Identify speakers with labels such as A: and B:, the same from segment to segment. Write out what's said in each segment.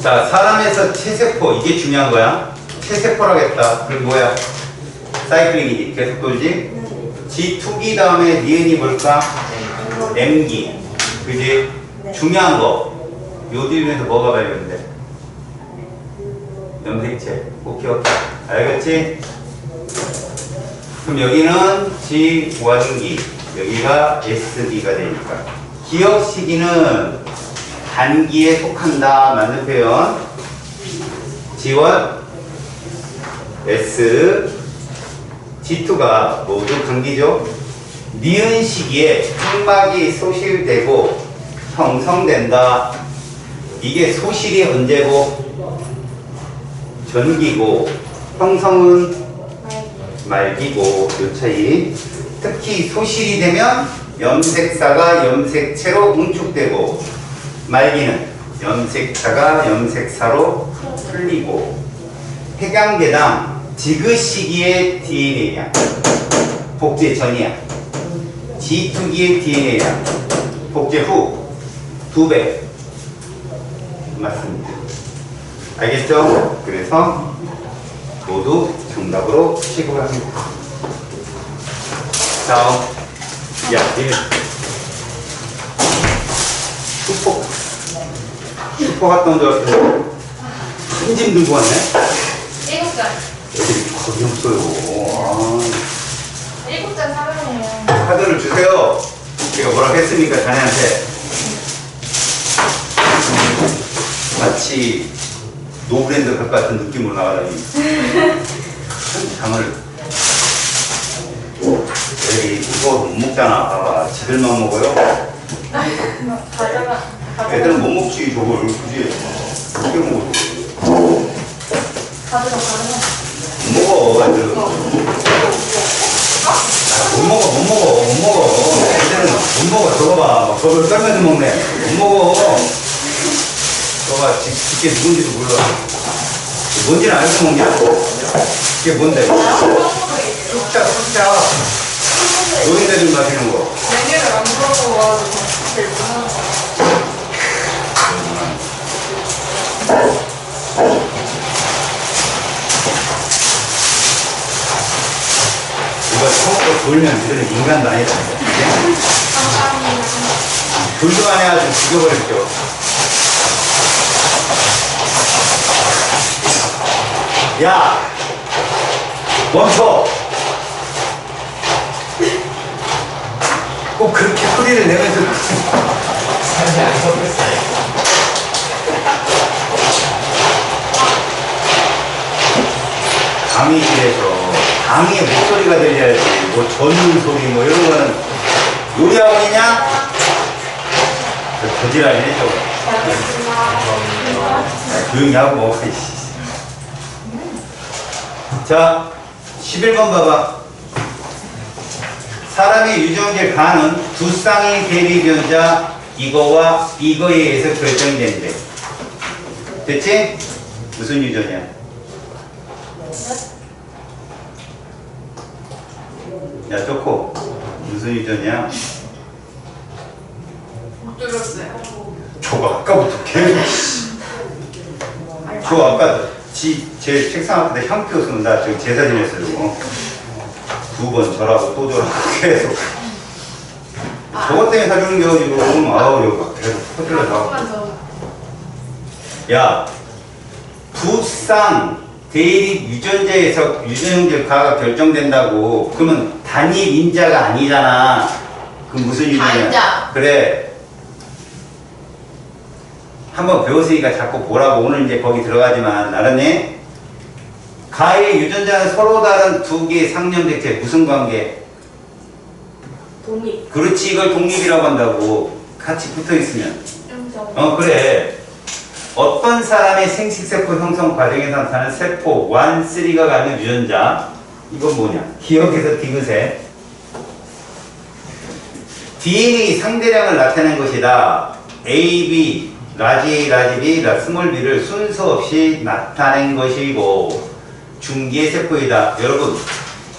A: 자, 사람에서 체세포, 이게 중요한 거야. 체세포라겠다. 그럼 뭐야? 사이클링이지. 계속 돌지? G2기 다음에 니은이 뭘까? M기. 그지? 중요한 거. 요 뒤에서 뭐가 발견돼? 염색체. 오케이. 알겠지? 그럼 여기는 G1기. 여기가 S기가 되니까. 기억 시기는 단기에 속한다. 맞는 표현. G1, S, G2가 모두 단기죠. 니은 시기에 항막이 소실되고 형성된다. 이게 소실이 언제고? 전기고 형성은 말기고. 요 차이. 특히 소실이 되면 염색사가 염색체로 응축되고 말기는 염색차가 염색사로 풀리고. 해당계당 지그 시기의 DNA량 복제 전이야. G2기의 DNA량 복제 후 2배. 맞습니다. 알겠죠? 그래서 모두 정답으로 취급을 합니다. 다음. 야, 니는 슈퍼 갔다 온 줄 알았더니 큰 짐 들고 왔네?
B: 7잔.
A: 애들이 겁이 없어요.
B: 7잔 사랑해요.
A: 카드를 주세요. 제가 뭐라고 했습니까, 자네한테? 마치 노브랜드 갈 것 같은 느낌으로 나가다니. 큰 장을. 애들이 무서워서 못 먹잖아. 아, 지들만 먹어요?
B: 과자가.
A: 애들은 못 먹지, 저걸. 굳이. 어떻게 먹어, 저걸.
B: 과자가.
A: 못 먹어, 애들은. 못 먹어. 애들은 못 먹어. 저거 봐. 막 저걸 떨면서 먹네. 못 먹어. 저거 봐. 집게 누군지도 몰라. 뭔지는 알고 먹냐? 그게 뭔데? 숫자. 노인네들 마시는 거.
B: 메뉴를 안 물어봐가지고 제일 무서운 거.
A: 이거 처음부터 돌면 니들은 인간도 아니다.
B: 감사합니다.
A: 돌도 안 해가지고 죽여버릴게요. 야! 멈춰! 꼭 그렇게 소리를 내면서
C: 사람이 안 섞였어요.
A: 강의실에서 강의의 목소리가 들려야지. 뭐 전율 소리 뭐 이런 거는 요리학원이냐? 거지라이네 저거. 조용히 하고 먹어. 자, 11번 봐봐. 사람의 유전질 간은 두 쌍의 대리변자 이거와 이거에 의해서 결정이 된대. 됐지? 무슨 유전이야? 야, 쪼코. 무슨 유전이야?
B: 못 들었어요.
A: 저거 아까부터 계속. 저 아까 제 책상 앞에 향표 쓰는 나 지금 제사 지냈어요. 두 번 저라고 또 저라고 계속. 저것 때문에 사주는 게 지금. 아우, 여기 막 계속 터질러 나와. 야, 두 쌍 대립 유전자에서 유전질 가가 결정된다고. 그러면 단일 인자가 아니잖아. 그럼 무슨 유전이야?
B: 단자.
A: 그래. 한번 배웠으니까 자꾸 보라고. 오늘 이제 거기 들어가지만 알았니? 가의 유전자는 서로 다른 두 개의 상념백체. 무슨 관계?
B: 독립.
A: 그렇지, 이걸 독립이라고 한다고. 같이 붙어 있으면. 그래. 어떤 사람의 생식세포 형성 과정에서 나타나는 세포 1, 3가 갖는 유전자. 이건 뭐냐? 기억에서 디귿에 DNA 상대량을 나타낸 것이다. A, B, 라지 A, 라지 B, 스몰 b를 순서 없이 나타낸 것이고 중기의 세포이다. 여러분,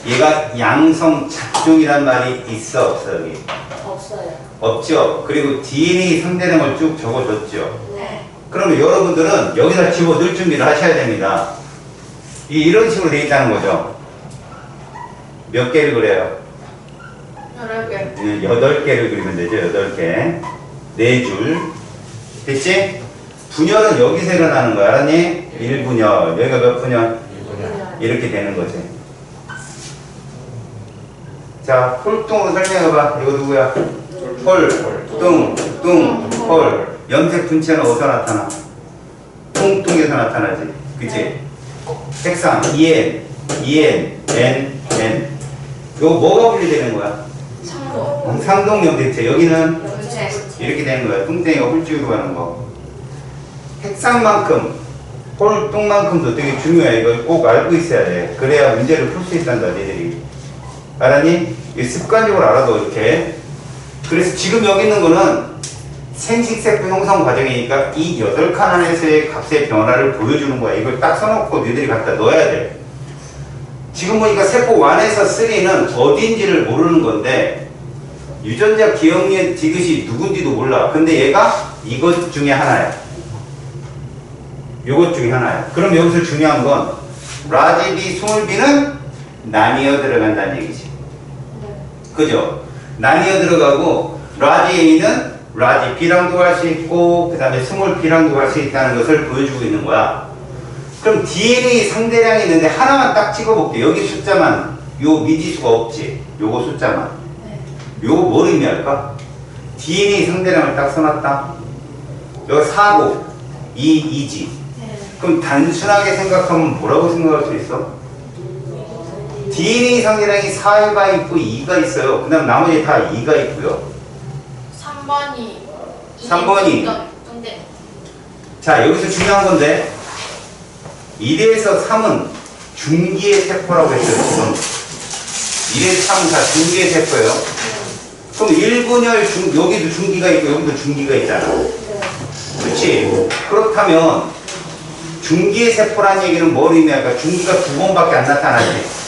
A: 얘가 양성 작종이란 말이 있어 없어 여기?
B: 없어요.
A: 없죠. 그리고 DNA 상대량을 쭉 적어줬죠.
B: 네.
A: 그러면 여러분들은 여기다 집어넣을 준비를 하셔야 됩니다. 이런 식으로 돼 있다는 거죠. 몇 개를 그려요?
B: 11개.
A: 8개를 그리면 되죠. 8개. 4줄. 됐지? 분열은 여기서 일어나는 거야. 알았니? 1분열. 여기가 몇 분열? 이렇게 되는 거지. 자, 홀뚱으로 설명해봐. 이거 누구야? 홀, 뚱, 홀. 염색 분체는 어디서 나타나? 뚱뚱에서 나타나지. 그치? 색상, EN, N. 이거 뭐가 분리되는 거야?
B: 상도.
A: 상동 염색체. 여기는
B: 전체.
A: 이렇게 되는 거야. 뚱땡이가 홀쭉으로 가는 거. 색상만큼, 홀뚱만큼도 되게 중요해. 이걸 꼭 알고 있어야 돼. 그래야 문제를 풀 수 있단다, 니들이. 알았니? 이 습관적으로 알아도 이렇게. 그래서 지금 여기 있는 거는 생식세포 형성 과정이니까 이 8칸 안에서의 값의 변화를 보여주는 거야. 이걸 딱 써놓고 너희들이 갖다 넣어야 돼. 지금 보니까 세포 1에서 3는 어딘지를 모르는 건데 유전자 기억력 디귿이 누군지도 몰라. 근데 얘가 이것 중에 하나야. 요것 중에 하나야. 그럼 여기서 중요한 건 라지 B, 스몰 b는 나뉘어 들어간다는 얘기지. 그죠? 나뉘어 들어가고 라지 A는 라지 B랑도 갈 수 있고 그 다음에 스몰 B랑도 갈 수 있다는 것을 보여주고 있는 거야. 그럼 DNA 상대량이 있는데 하나만 딱 찍어볼게. 여기 숫자만, 요 미지수가 없지. 요거 숫자만. 요거 뭘 의미할까? DNA 상대량을 딱 써놨다. 여기 4고 2지. 그럼 단순하게 생각하면 뭐라고 생각할 수 있어? DNA 상대량이 4가 있고 2가 있어요. 그 다음 나머지 다 2가 있고요. 3번이. 자, 여기서 중요한 건데 1에서 3은 중기의 세포라고 했어요. 지금 1에서 3은 다 중기의 세포예요. 그럼 1분열 여기도 중기가 있고 여기도 중기가 있잖아. 그렇지? 그렇다면 중기의 세포라는 얘기는 뭘 의미할까? 중기가 2번밖에 안 나타나지.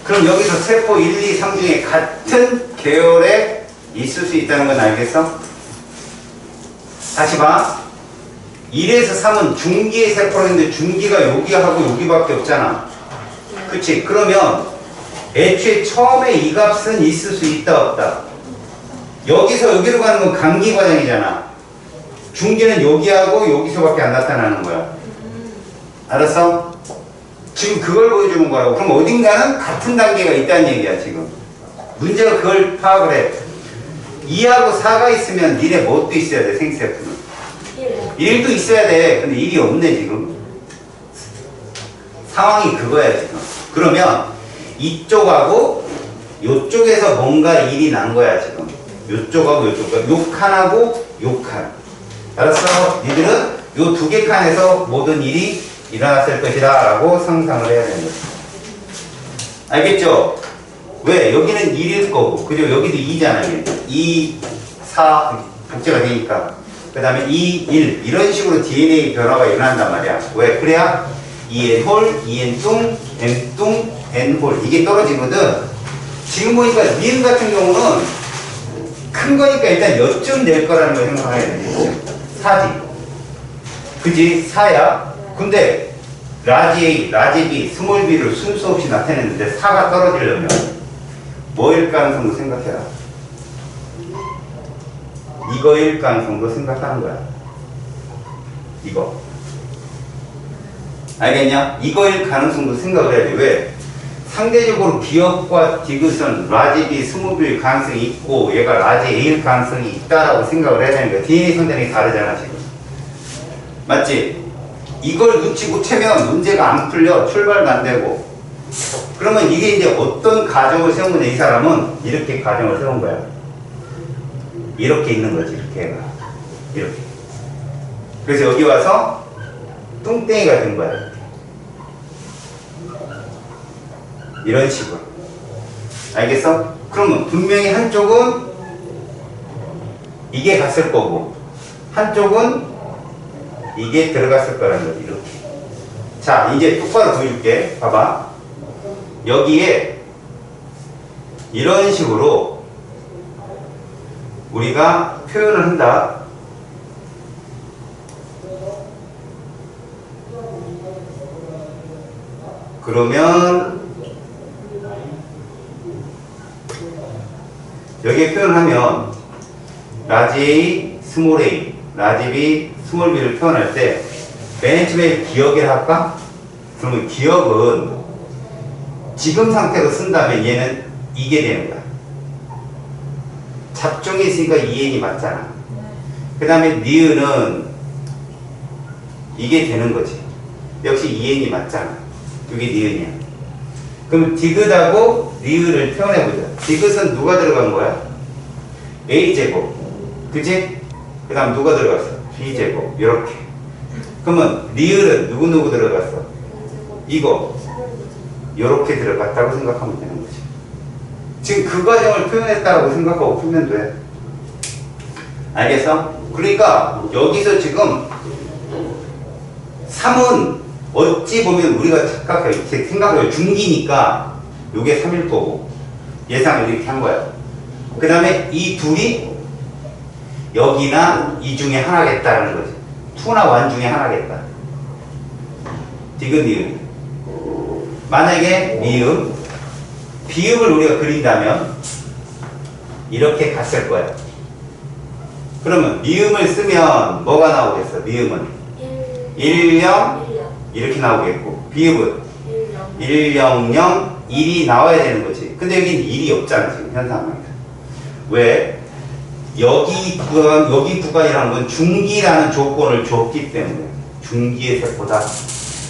A: 그럼 여기서 세포 1, 2, 3 중에 같은 계열에 있을 수 있다는 건 알겠어? 다시 봐. 1에서 3은 중기의 세포로 했는데 중기가 여기하고 여기밖에 없잖아. 그치? 그러면 애초에 처음에 이 값은 있을 수 있다 없다? 여기서 여기로 가는 건 감기 과정이잖아. 중기는 여기하고 여기서밖에 안 나타나는 거야. 알았어? 지금 그걸 보여주는 거라고. 그럼 어딘가는 같은 단계가 있다는 얘기야 지금. 문제가 그걸 파악을 해. 2하고 4가 있으면 니네 뭣도 있어야 돼. 생세포는 1도 있어야 돼. 근데 1이 없네 지금. 상황이 그거야 지금. 그러면 이쪽하고 요쪽에서 뭔가 일이 난 거야 지금. 요쪽하고 요쪽. 요 칸하고 요 칸. 알았어? 니들은 요 2개 칸에서 모든 일이 일어났을 것이다 라고 상상을 해야 되는 거지. 알겠죠? 왜? 여기는 1일 거고 그죠? 여기도 2잖아요. 2, 4 복제가 되니까. 그 다음에 2, 1 이런 식으로 DNA 변화가 일어난단 말이야. 왜? 그래야 EN홀, EN뚱, N뚱, N홀 이게 떨어지거든. 지금 보니까 니은 같은 경우는 큰 거니까 일단 여쯤 될 거라는 걸 생각해야 돼. 4지. 그지? 4야. 근데 라지 A, 라지 B, 스몰 b를 순서 없이 나타냈는데 4가 떨어지려면 뭐일 가능성도 생각해라. 이거일 가능성도 생각하는 거야. 이거. 알겠냐? 이거일 가능성도 생각을 해야 돼. 왜? 상대적으로 기업과 디귿은 라지 B, 스몰 B일 가능성이 있고 얘가 라지 A일 가능성이 있다라고 생각을 해야 되는 거야. DNA 상대량이 다르잖아 지금. 맞지? 이걸 눈치 못 채면 문제가 안 풀려. 출발도 안 되고. 그러면 이게 이제 어떤 가정을 세운 거냐. 이 사람은 이렇게 가정을 세운 거야. 이렇게 있는 거지. 이렇게 해가. 이렇게. 그래서 여기 와서 뚱땡이가 된 거야. 이런 식으로. 알겠어? 그러면 분명히 한쪽은 이게 갔을 거고 한쪽은 이게 들어갔을 거라는 거지. 이렇게. 자, 이제 똑바로 보여줄게. 봐봐. 여기에 이런 식으로 우리가 표현을 한다. 그러면 여기에 표현하면 라지 A, 스몰 a, 라지 B, 스몰 b를 표현할 때 맨 처음에 기억을 할까? 그러면 기억은 지금 상태로 쓴다면 얘는 이게 되는 거야. 잡종이 있으니까 EN이 맞잖아. 그 다음에 니은은 이게 되는 거지. 역시 EN이 맞잖아. 이게 니은이야. 그럼 디귿하고 니은을 표현해보자. 디귿은 누가 들어간 거야? A제곱. 그치? 그 다음 누가 들어갔어? B제곱. 이렇게. 그러면 니은은 누구 들어갔어? 이거. 이렇게 들어갔다고 생각하면 되는 거지. 지금 그 과정을 표현했다고 생각하고 풀면 돼. 알겠어? 그러니까 여기서 지금 3은 어찌 보면 우리가 생각해요. 중기니까 요게 3일 거고 예상을 이렇게 한 거야. 그 다음에 이 둘이 여기나 이 중에 하나겠다라는 거지. 투나 완 중에 하나겠다. 디귿 니은. 만약에 미음, 비음을 우리가 그린다면 이렇게 갔을 거야. 그러면 미음을 쓰면 뭐가 나오겠어? 미음은 1, 0 이렇게 나오겠고 비음은 1, 0, 0, 1이 나와야 되는 거지. 근데 여기는 1이 없잖아 지금 현 상황에서. 왜? 여기 구간이라는 건 중기라는 조건을 줬기 때문에 중기의 세포다.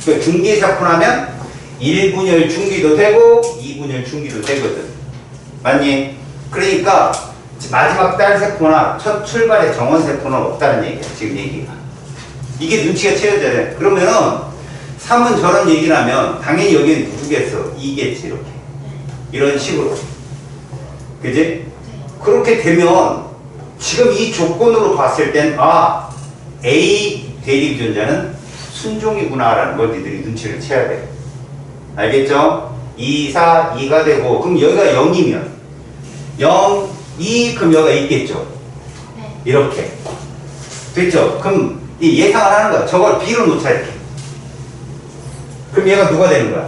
A: 그 중기의 세포라면 1분열 중기도 되고 2분열 중기도 되거든. 맞니? 그러니까 마지막 딸 세포나 첫 출발의 정원 세포는 없다는 얘기야. 지금 얘기가. 이게 눈치가 채워져야 돼. 그러면은 3은 저런 얘기라면 당연히 여기는 누구겠어? 2겠지 이렇게. 이런 식으로. 그지? 그렇게 되면 지금 이 조건으로 봤을 땐 아, A 대립전자는 순종이구나라는 걸 니들이 눈치를 채야 돼. 알겠죠? 2, 4, 2가 되고 그럼 여기가 0이면 0, 2 그럼 여기가 있겠죠? 이렇게. 됐죠? 그럼 이 예상을 하는 거야. 저걸 B로 놓자 이렇게. 그럼 얘가 누가 되는 거야?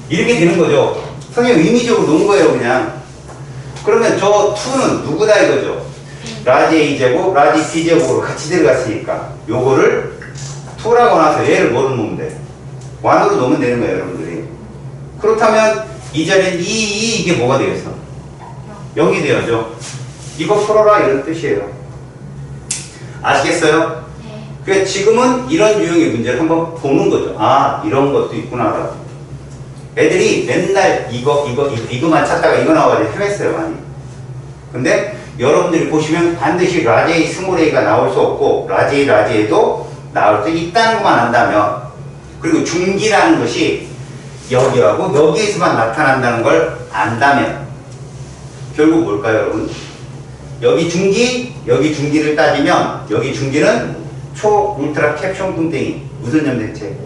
A: 이렇게 되는 거죠. 선생님 의미적으로 놓은 거예요 그냥. 그러면 저 2는 누구다 이거죠? 라지 A제곱, 라지 B제곱으로 같이 들어갔으니까 요거를 2라고 나서 얘를 뭐로 놓으면 돼? 1으로 놓으면 되는 거예요 여러분들이. 그렇다면 이 자리엔 이게 뭐가 되겠어? 0이 되어야죠. 이거 풀어라 이런 뜻이에요. 아시겠어요? 그러니까 지금은 이런 유형의 문제를 한번 보는 거죠. 아 이런 것도 있구나. 애들이 맨날 이거만 찾다가 이거 나와가지고 헤맸어요 많이. 근데 여러분들이 보시면 반드시 라지 A, 스몰 a가 나올 수 없고 라지 A, 라지 A도 나올 수 있다는 것만 안다면, 그리고 중기라는 것이 여기하고 여기에서만 나타난다는 걸 안다면 결국 뭘까요 여러분? 여기 중기를 따지면 여기 중기는 초 울트라 캡숑 뚱땡이. 무슨 염색체?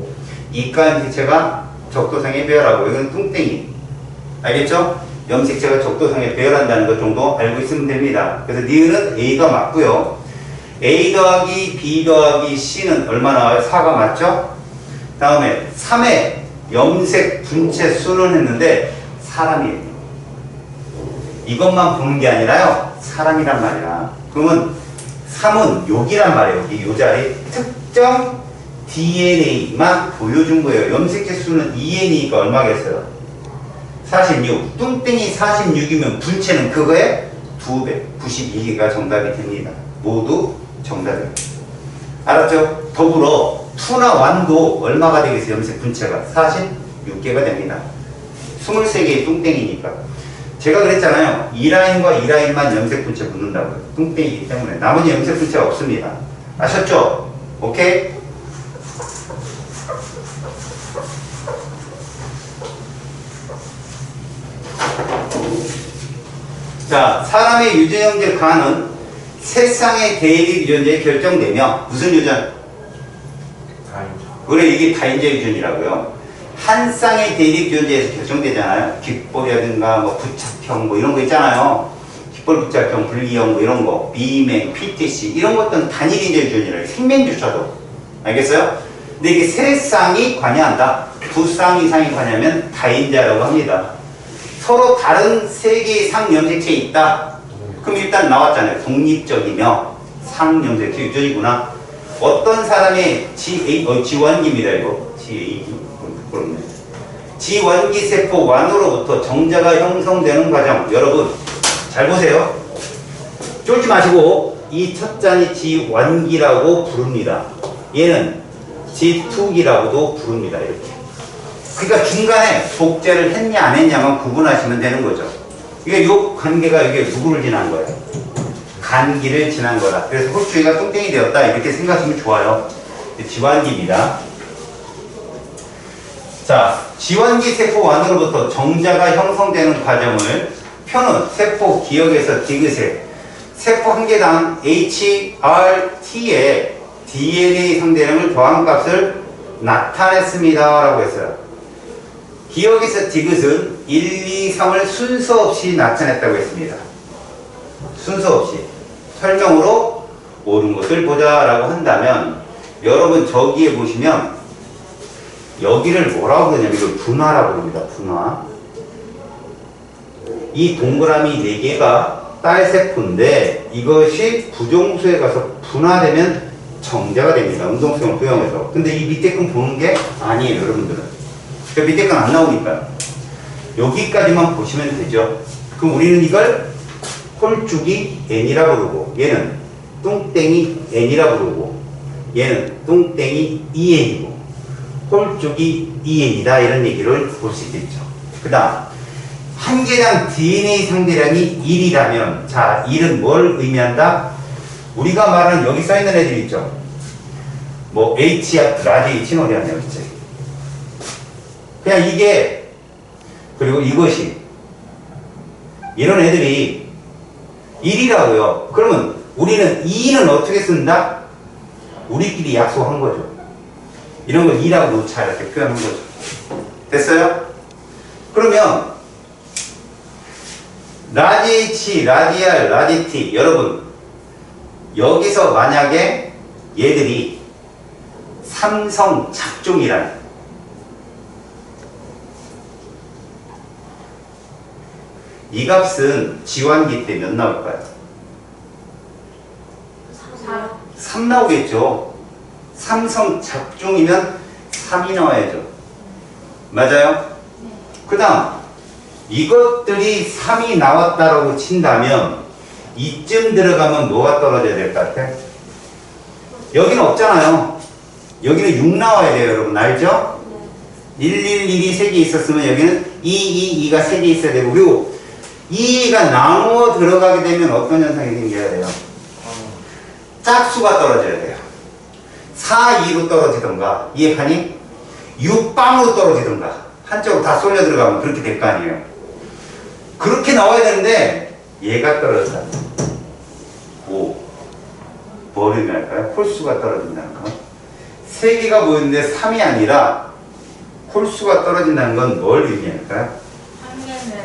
A: 이가 염색체가 적도상에 배열하고 여기는 뚱땡이. 알겠죠? 염색체가 적도상에 배열한다는 것 정도 알고 있으면 됩니다. 그래서 니은은 A가 맞고요. A 더하기 B 더하기 C는 얼마 나와요? 4가 맞죠? 다음에 3의 염색 분체 수는 했는데 사람이에요. 이것만 보는 게 아니라요. 사람이란 말이야. 그러면 3은 여기란 말이에요. 여기 요 자리 특정 DNA만 보여준 거예요. 염색체 수는 EN이니까 얼마겠어요? 46. 뚱땡이 46이면 분체는 그거의 2배, 92개가 정답이 됩니다. 모두 정답이에요. 알았죠? 더불어 2나 1도 얼마가 되겠어요? 염색 분체가 46개가 됩니다. 23개의 뚱땡이니까. 제가 그랬잖아요. 2라인과 2라인만 염색 분체 붙는다고요. 뚱땡이기 때문에. 나머지 염색 분체가 없습니다. 아셨죠? 오케이? 자, 사람의 유전형질 간은 세쌍의 대립 유전자에 결정되며 무슨 유전? 그래, 이게 다인자 유전이라고요. 한 쌍의 대립 유전자에서 결정되잖아요. 귓볼이라든가 뭐 부착형 뭐 이런 거 있잖아요. 깃벌붙잡형, 불기형 뭐 이런 거, 비맹, PTC 이런 것들은 단일인재 유전이라요. 생명조차도. 알겠어요? 근데 이게 세 쌍이 관여한다. 두 쌍 이상이 관여하면 다인자라고 합니다. 서로 다른 세 개의 상염색체에 있다. 그럼 일단 나왔잖아요. 독립적이며 상염색체 유전이구나. 어떤 사람의 지원기입니다. 이거 그렇네. 지원기 세포 완으로부터 정자가 형성되는 과정. 여러분 잘 보세요. 쫄지 마시고 이 첫 잔이 지원기라고 부릅니다. 얘는 지투기라고도 부릅니다. 이렇게. 그러니까 중간에 복제를 했냐 안 했냐만 구분하시면 되는 거죠. 이게 요 관계가 이게 누구를 지난 거예요? 간기를 지난 거다. 그래서 홀쭉이가 똥땡이 되었다. 이렇게 생각하시면 좋아요. 지원기입니다. 자, 지원기 세포 완으로부터 정자가 형성되는 과정을 표는 세포 기억에서 디귿에 세포 한 개당 HRT에 DNA 상대량을 더한 값을 나타냈습니다. 라고 했어요. 기억에서 디귿은 1, 2, 3을 순서 없이 나타냈다고 했습니다. 순서 없이. 설명으로 옳은 것을 보자 라고 한다면 여러분 저기에 보시면 여기를 뭐라고 그러냐면 이걸 분화라고 합니다. 분화. 이 동그라미 4개가 딸세포인데 이것이 부종수에 가서 분화되면 정자가 됩니다. 운동성을 부여해서. 근데 이 밑에 건 보는 게 아니에요. 여러분들은. 그 밑에 건 안 나오니까요. 여기까지만 보시면 되죠. 그럼 우리는 이걸 홀쭉이 N이라고 부르고 얘는 뚱땡이 N이라고 부르고 얘는 뚱땡이 EN이고 홀쭉이 EN이다 이런 얘기를 볼 수 있겠죠. 그 다음 한 개당 DNA 상대량이 1이라면 자 1은 뭘 의미한다? 우리가 말하는 여기 써있는 애들 있죠. 뭐 HR, 라지 H는 어디 갔냐 그치? 그냥 이게 그리고 이것이 이런 애들이 1이라고요. 그러면 우리는 2는 어떻게 쓴다? 우리끼리 약속한 거죠. 이런 걸 2라고 놓자 이렇게 표현한 거죠. 됐어요? 그러면 라지 H, 라지 R, 라지 T 여러분 여기서 만약에 얘들이 삼성 작종이란 이 값은 지환기 때 몇 나올까요? 3 나오겠죠. 삼성 작종이면 3이 나와야죠. 맞아요? 그 다음 이것들이 3이 나왔다라고 친다면 이쯤 들어가면 뭐가 떨어져야 될 것 같아? 여기는 없잖아요. 여기는 6 나와야 돼요. 여러분 알죠? 111이 3개 있었으면 여기는 222가 3개 있어야 되고 그리고 2가 나누어 들어가게 되면 어떤 현상이 생겨야 돼요? 짝수가 떨어져야 돼요. 4, 2로 떨어지던가 이해하니? 6빵으로 떨어지던가 한쪽으로 다 쏠려 들어가면 그렇게 될 거 아니에요. 그렇게 나와야 되는데 얘가 떨어진다. 5 뭘 의미할까요? 홀수가 떨어진다는 거. 3개가 보이는데 3이 아니라 홀수가 떨어진다는 건 뭘 의미할까요?
B: 한 개는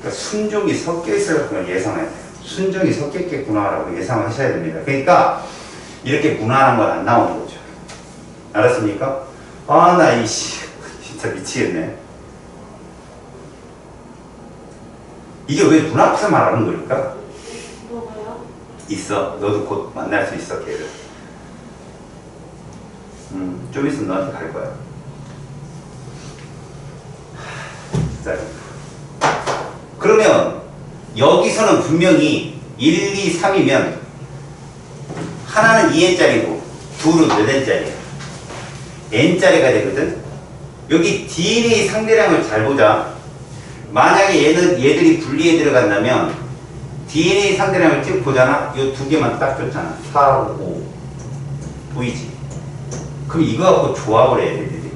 A: 그러니까 순종이 섞여 있을 걸 예상해야 돼요. 순종이 섞여 있겠구나라고 예상하셔야 됩니다. 그러니까 이렇게 무난한 건 안 나오는 거죠. 알았습니까? 아, 나 이씨 진짜 미치겠네. 이게 왜 눈앞에서 말하는 걸까?
B: 뭐가요?
A: 있어. 너도 곧 만날 수 있어, 걔를. 좀 있으면 너한테 갈 거야. 자, 그러면 여기서는 분명히 1, 2, 3이면 하나는 2n짜리고 둘은 몇 n짜리야? n짜리가 되거든? 여기 DNA 상대량을 잘 보자. 만약에 얘들이 분리해 들어간다면 DNA 상대량을 쭉 보잖아? 이 두 개만 딱 줬잖아. 4, 5. 보이지? 그럼 이거 갖고 조합을 해야 돼, 얘들이.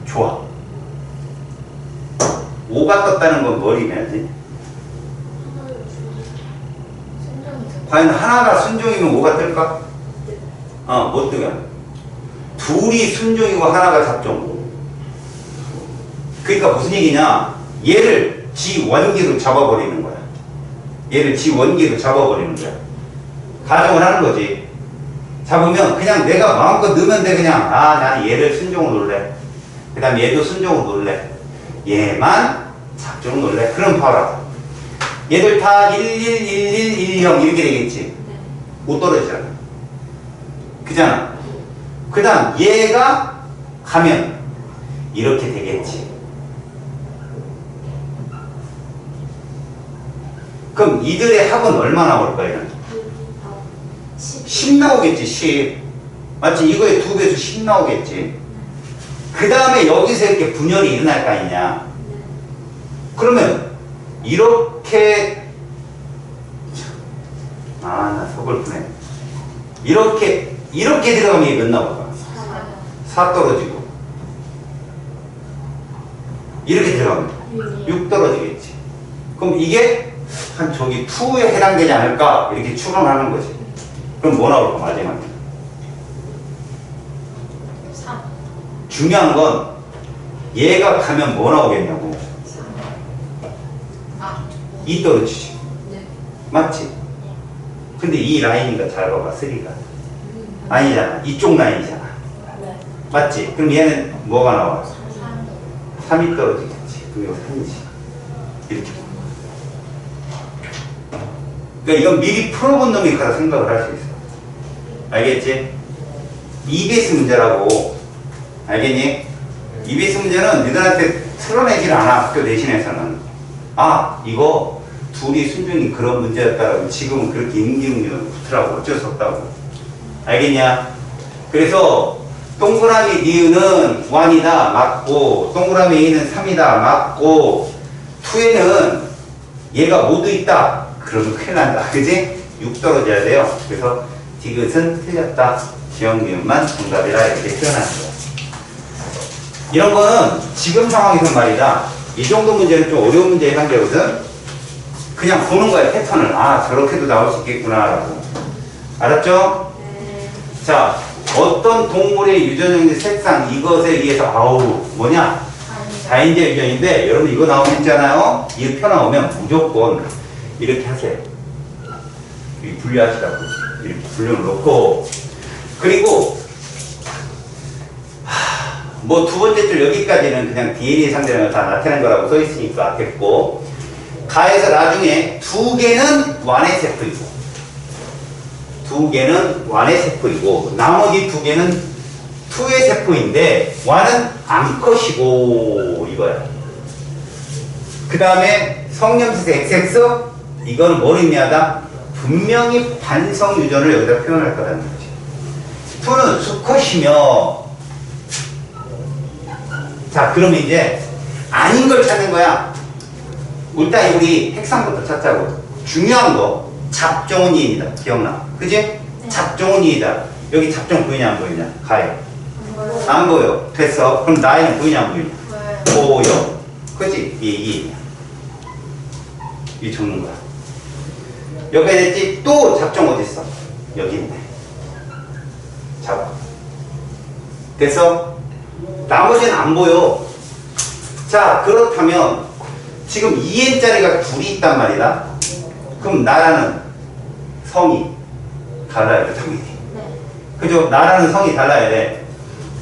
A: 조합. 5가 떴다는 건 뭘 의미하지? 과연 하나가 순종이면 5가 뜰까? 못 뜨면. 둘이 순종이고 하나가 잡종. 그러니까 무슨 얘기냐? 얘를 지 원기로 잡아버리는 거야. 얘를 지 원기로 잡아버리는 거야. 가정을 하는 거지. 잡으면 그냥 내가 마음껏 넣으면 돼. 그냥 나는 얘를 순종으로 놓을래. 그 다음 얘도 순종으로 놓을래. 얘만 작정으로 놓을래. 그럼 봐라. 얘들 다 111110 이렇게 되겠지. 못 떨어지잖아. 그잖아. 그 다음 얘가 가면 이렇게 되겠지. 그럼 이들의 합은 얼마 나올 거야? 10 나오겠지. 10 맞지? 이거의 2배수 10 나오겠지. 그 다음에 여기서 이렇게 분열이 일어날 거 아니냐. 그러면 이렇게 나 서글프네. 이렇게 들어가면 이게 몇 나올까? 4 떨어지고 이렇게 들어가면 6 떨어지겠지. 그럼 이게 한 저기 2에 해당되지 않을까? 이렇게 추론하는 거지. 그럼 뭐 나올까? 마지막에
B: 3.
A: 중요한 건 얘가 가면 뭐 나오겠냐고. 2 떨어지지.
B: 네.
A: 맞지? 근데 이 라인이가 잘 봐봐. 3가 아니잖아. 이쪽 라인이잖아.
B: 네.
A: 맞지? 그럼 얘는 뭐가 나와?
B: 3.
A: 3이 떨어지겠지. 그럼 이거 3이지. 이렇게. 그러니까 이건 미리 풀어본 놈이 가서 생각을 할 수 있어. 알겠지? EBS 문제라고. 알겠니? EBS 문제는 너희들한테 틀어내질 않아. 학교 내신에서는. 이거 둘이 순종이 그런 문제였다라고. 지금은 그렇게 임기응변을 붙으라고. 어쩔 수 없다고. 알겠냐? 그래서 동그라미 니은은 1이다 맞고, 동그라미 A는 3이다 맞고, 2에는 얘가 모두 있다. 그러면 큰일 난다. 그지? 6 떨어져야 돼요. 그래서 디귿은 틀렸다. 지역니은만 정답이라 이렇게 표현하는 거야. 이런 거는 지금 상황에서 말이다. 이 정도 문제는 좀 어려운 문제에 해당되거든. 그냥 보는 거야. 패턴을. 저렇게도 나올 수 있겠구나라고. 알았죠?
B: 네.
A: 자, 어떤 동물의 유전형의 색상 이것에 의해서 뭐냐? 다인제 유전인데 여러분 이거 나오면 있잖아요. 이 표 나오면 무조건 이렇게 하세요. 이렇게 분류하시라고. 이렇게 분류를 놓고, 그리고 뭐 두 번째 줄 여기까지는 그냥 DNA 상대량을 다 나타낸 거라고 써 있으니까 됐고, 가에서 나중에 2개는 완의 세포이고, 2개는 완의 세포이고, 나머지 2개는 2의 세포인데 완은 암컷이고 이거야. 그 다음에 성염색 XX, 이거는 뭘 의미하다? 분명히 반성 유전을 여기다 표현할 거라는 거지. 2는 수컷이며, 자, 그러면 이제 아닌 걸 찾는 거야. 일단 우리 핵상부터 찾자고. 중요한 거 잡종은 이입니다. 기억나? 그지?
B: 네.
A: 잡종은 이이다. 여기 잡종 보이냐 안 보이냐? 가해.
B: 네.
A: 안 보여. 됐어. 그럼 나이는 보이냐 안 보이냐? 보여. 그지? 이게 이 적는 거야. 여기에 됐지? 또 잡종 어디 있어? 여기 있네. 잡아. 됐어? 나머지는 안 보여. 자, 그렇다면 지금 2n짜리가 둘이 있단 말이다. 그럼 나라는 성이 달라야 돼, 당연히.
B: 네.
A: 그죠? 나라는 성이 달라야 돼.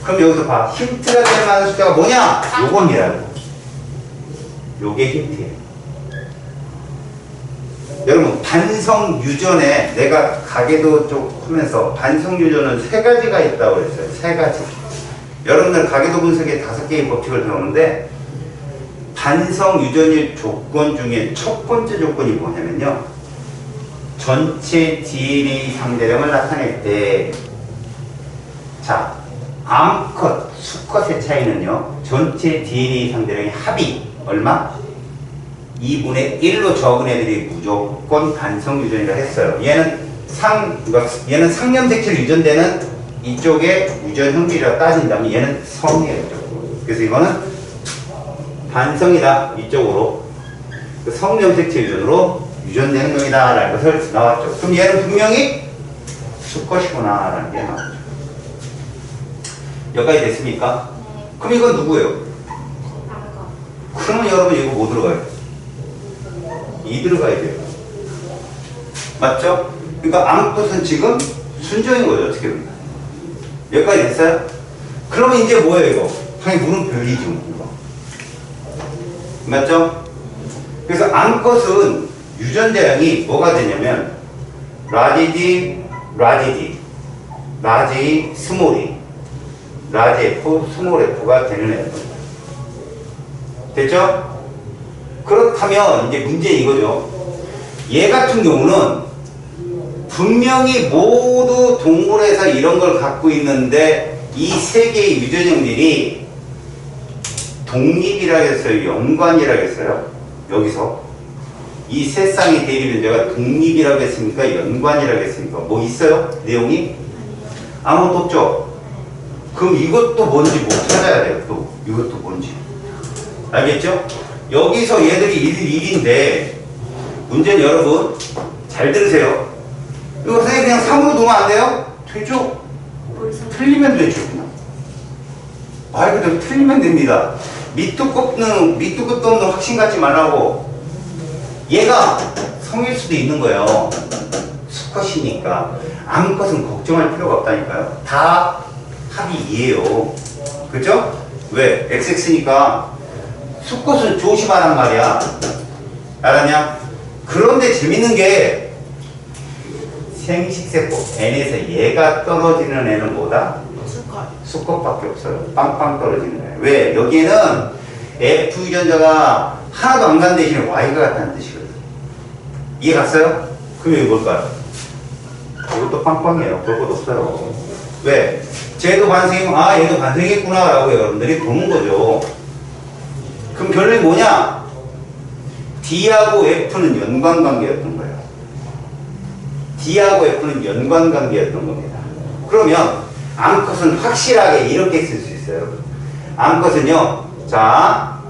A: 그럼 여기서 봐. 힌트가 될 만한 숫자가 뭐냐? 요건이라고. 요게 힌트예요. 여러분, 반성 유전에 내가 가계도 좀 하면서 반성 유전은 3가지가 있다고 그랬어요. 3가지. 여러분들 가계도 분석에 5개의 법칙을 배우는데, 반성 유전일 조건 중에 첫 번째 조건이 뭐냐면요, 전체 DNA 상대량을 나타낼 때, 자, 암컷, 수컷의 차이는요, 전체 DNA 상대량의 합이 얼마? 2분의 1로 적은 애들이 무조건 반성 유전이라 했어요. 얘는 상염색체로 유전되는 이쪽에 유전 형질이라고 따진다면 얘는 성이에요. 그래서 이거는 반성이다. 이쪽으로 성염색체 유전으로 유전되는 놈이다 라는 것을 나왔죠. 그럼 얘는 분명히 수컷이구나 라는 게 나왔죠. 여기까지 됐습니까?
B: 네.
A: 그럼 이건 누구예요?
B: 다른 거.
A: 그러면 여러분 이거 뭐 들어가요? 이 들어가야 돼요. 맞죠? 그러니까 암컷은 지금 순정인 거죠. 어떻게 보면. 여기까지 됐어요? 그러면 이제 뭐예요 이거? 당연히 물음표 1이죠. 이거. 맞죠? 그래서 암컷은 유전자량이 뭐가 되냐면 라지디, 라지디, 라지, 스몰이, 라지 F, 스몰 F가 되는 애들. 됐죠? 그렇다면 이제 문제 이거죠. 얘 같은 경우는 분명히 모두 동물에서 이런 걸 갖고 있는데 이 세 개의 유전형들이 독립이라 했어요? 연관이라 했어요? 여기서 이 세 쌍의 대립변제가 독립이라고 했습니까? 연관이라고 했습니까? 뭐 있어요? 내용이? 아무것도 없죠? 그럼 이것도 뭔지 뭐 찾아야 돼요. 또 이것도 뭔지 알겠죠? 여기서 얘들이 1, 1인데 문제는 여러분 잘 들으세요. 이거 선생님 그냥 3으로 놓으면 안 돼요? 되죠? 틀리면 되죠. 말 그대로 틀리면 됩니다. 밑도 끝도 없는 확신 갖지 말라고. 얘가 성일 수도 있는 거예요. 수컷이니까. 암컷은 걱정할 필요가 없다니까요. 다 합이 2예요. 그죠? 왜? XX니까 수컷은 조심하란 말이야. 알았냐? 그런데 재밌는 게 생식세포 N에서 얘가 떨어지는 애는 뭐다? 수컷밖에 없어요. 빵빵 떨어지는 애. 왜? 여기에는 F 유전자가 하나도 안 간 대신에 Y가 같다는 뜻이거든. 이해 갔어요? 그럼 이게 뭘까요? 이것도 빵빵이에요. 볼 것도 없어요. 왜? 쟤도 반생이면 아 얘도 반생했구나 라고 여러분들이 보는 거죠. 그럼 결론이 뭐냐? D하고 F는 연관관계였던 거예요. D하고 F는 연관관계였던 겁니다. 그러면 암컷은 확실하게 이렇게 쓸 수 있어요. 암컷은요, 자,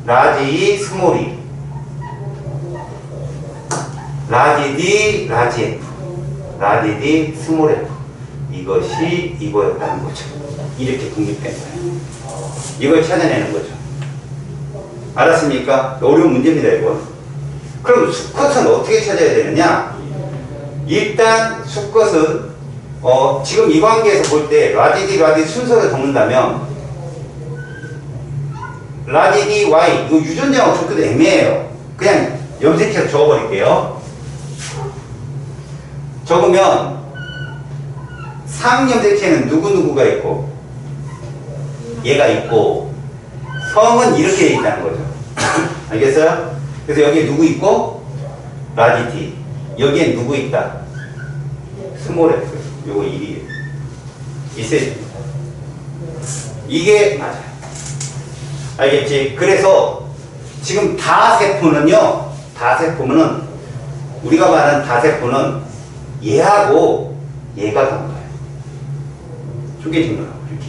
A: 라지, 스몰이, 라지 D, 라지 F, 라지 D, 스몰 F. 이것이 이거였다는 거죠. 이렇게 독립된 거예요. 이걸 찾아내는 거죠. 알았습니까? 어려운 문제입니다, 이거. 그럼 수컷은 어떻게 찾아야 되느냐? 일단 수컷은 지금 이 관계에서 볼 때 라지 D 순서를 적는다면 라지 D, Y 이거 유전자하고 적기도 애매해요. 그냥 염색해서 적어버릴게요. 적으면 상염색체는 누구누구가 있고 얘가 있고 성은 이렇게 돼 있다는 거죠. 알겠어요? 그래서 여기에 누구 있고 라지 D 여기에 누구 있다? 스몰 F 요거 1이에요. 있어야 됩니다. 이게 맞아요. 알겠지? 그래서 지금 다세포는요, 다세포는 우리가 말하는 다세포는 얘하고 얘가 간 거예요. 쪼개진 거라고 이렇게.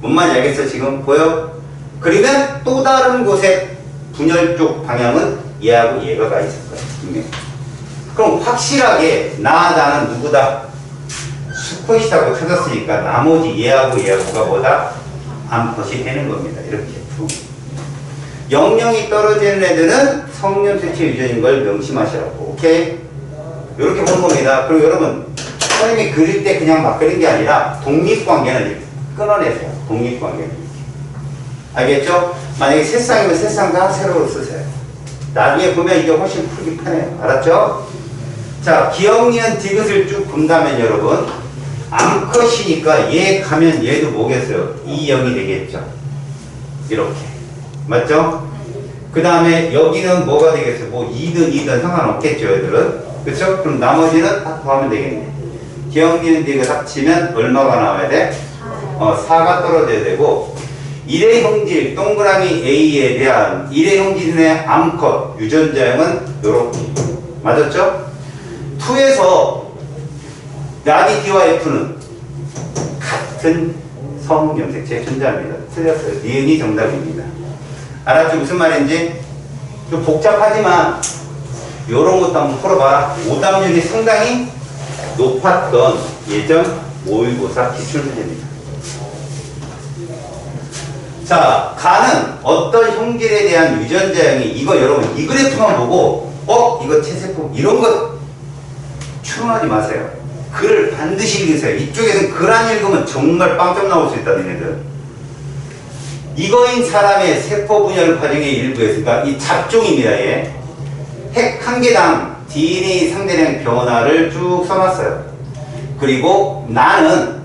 A: 뭔 말인지 알겠어? 지금 보여? 그러면 또 다른 곳에 분열 쪽 방향은 얘하고 얘가 가 있을 거예요. 분명히. 그럼 확실하게 나는 누구다? 수컷이라고 찾았으니까 나머지 얘하고가 뭐다? 암컷이 되는 겁니다. 이렇게. 영영이 떨어지는 애들은 성염색체 유전인 걸 명심하시라고. 오케이? 이렇게 보는 겁니다. 그리고 여러분 선생님이 그릴 때 그냥 막 그린 게 아니라 독립관계는 이렇게 끊어내세요. 독립관계는 이렇게. 알겠죠? 만약에 세 쌍이면 세 쌍 다 세로로 쓰세요. 나중에 보면 이게 훨씬 풀기 편해요. 알았죠? 자, 기억, 니은, 디귿을 쭉 본다면 여러분 암컷이니까 얘 가면 얘도 뭐겠어요? 2, 0이 되겠죠. 이렇게. 맞죠? 그 다음에 여기는 뭐가 되겠어요? 뭐 2든 2든 상관없겠죠, 얘들은. 그쵸? 그럼 나머지는 다 더하면 되겠네. 기억, 니은, 디귿 합치면 얼마가 나와야 돼? 4가 떨어져야 되고, 일의 형질, 동그라미 A에 대한 일의 형질의 암컷, 유전자형은 요렇게. 맞았죠? 2에서 라디 D와 F는 같은 성염색체에 존재합니다. 틀렸어요. 니은이 정답입니다. 알았죠? 무슨 말인지? 좀 복잡하지만 요런 것도 한번 풀어봐라. 오답률이 상당히 높았던 예전 모의고사 기출문제입니다. 자, 가는 어떤 형질에 대한 유전자형이 이거 여러분 이 그래프만 보고 이거 체세포 이런 거 추론하지 마세요. 글을 반드시 읽으세요. 이쪽에서는 글 안 읽으면 정말 빵점 나올 수 있다, 니네들. 이거인 사람의 세포 분열 과정의 일부에서, 그러니까 이 잡종입니다, 얘. 핵 한 개당 DNA 상대량 변화를 쭉 써놨어요. 그리고 나는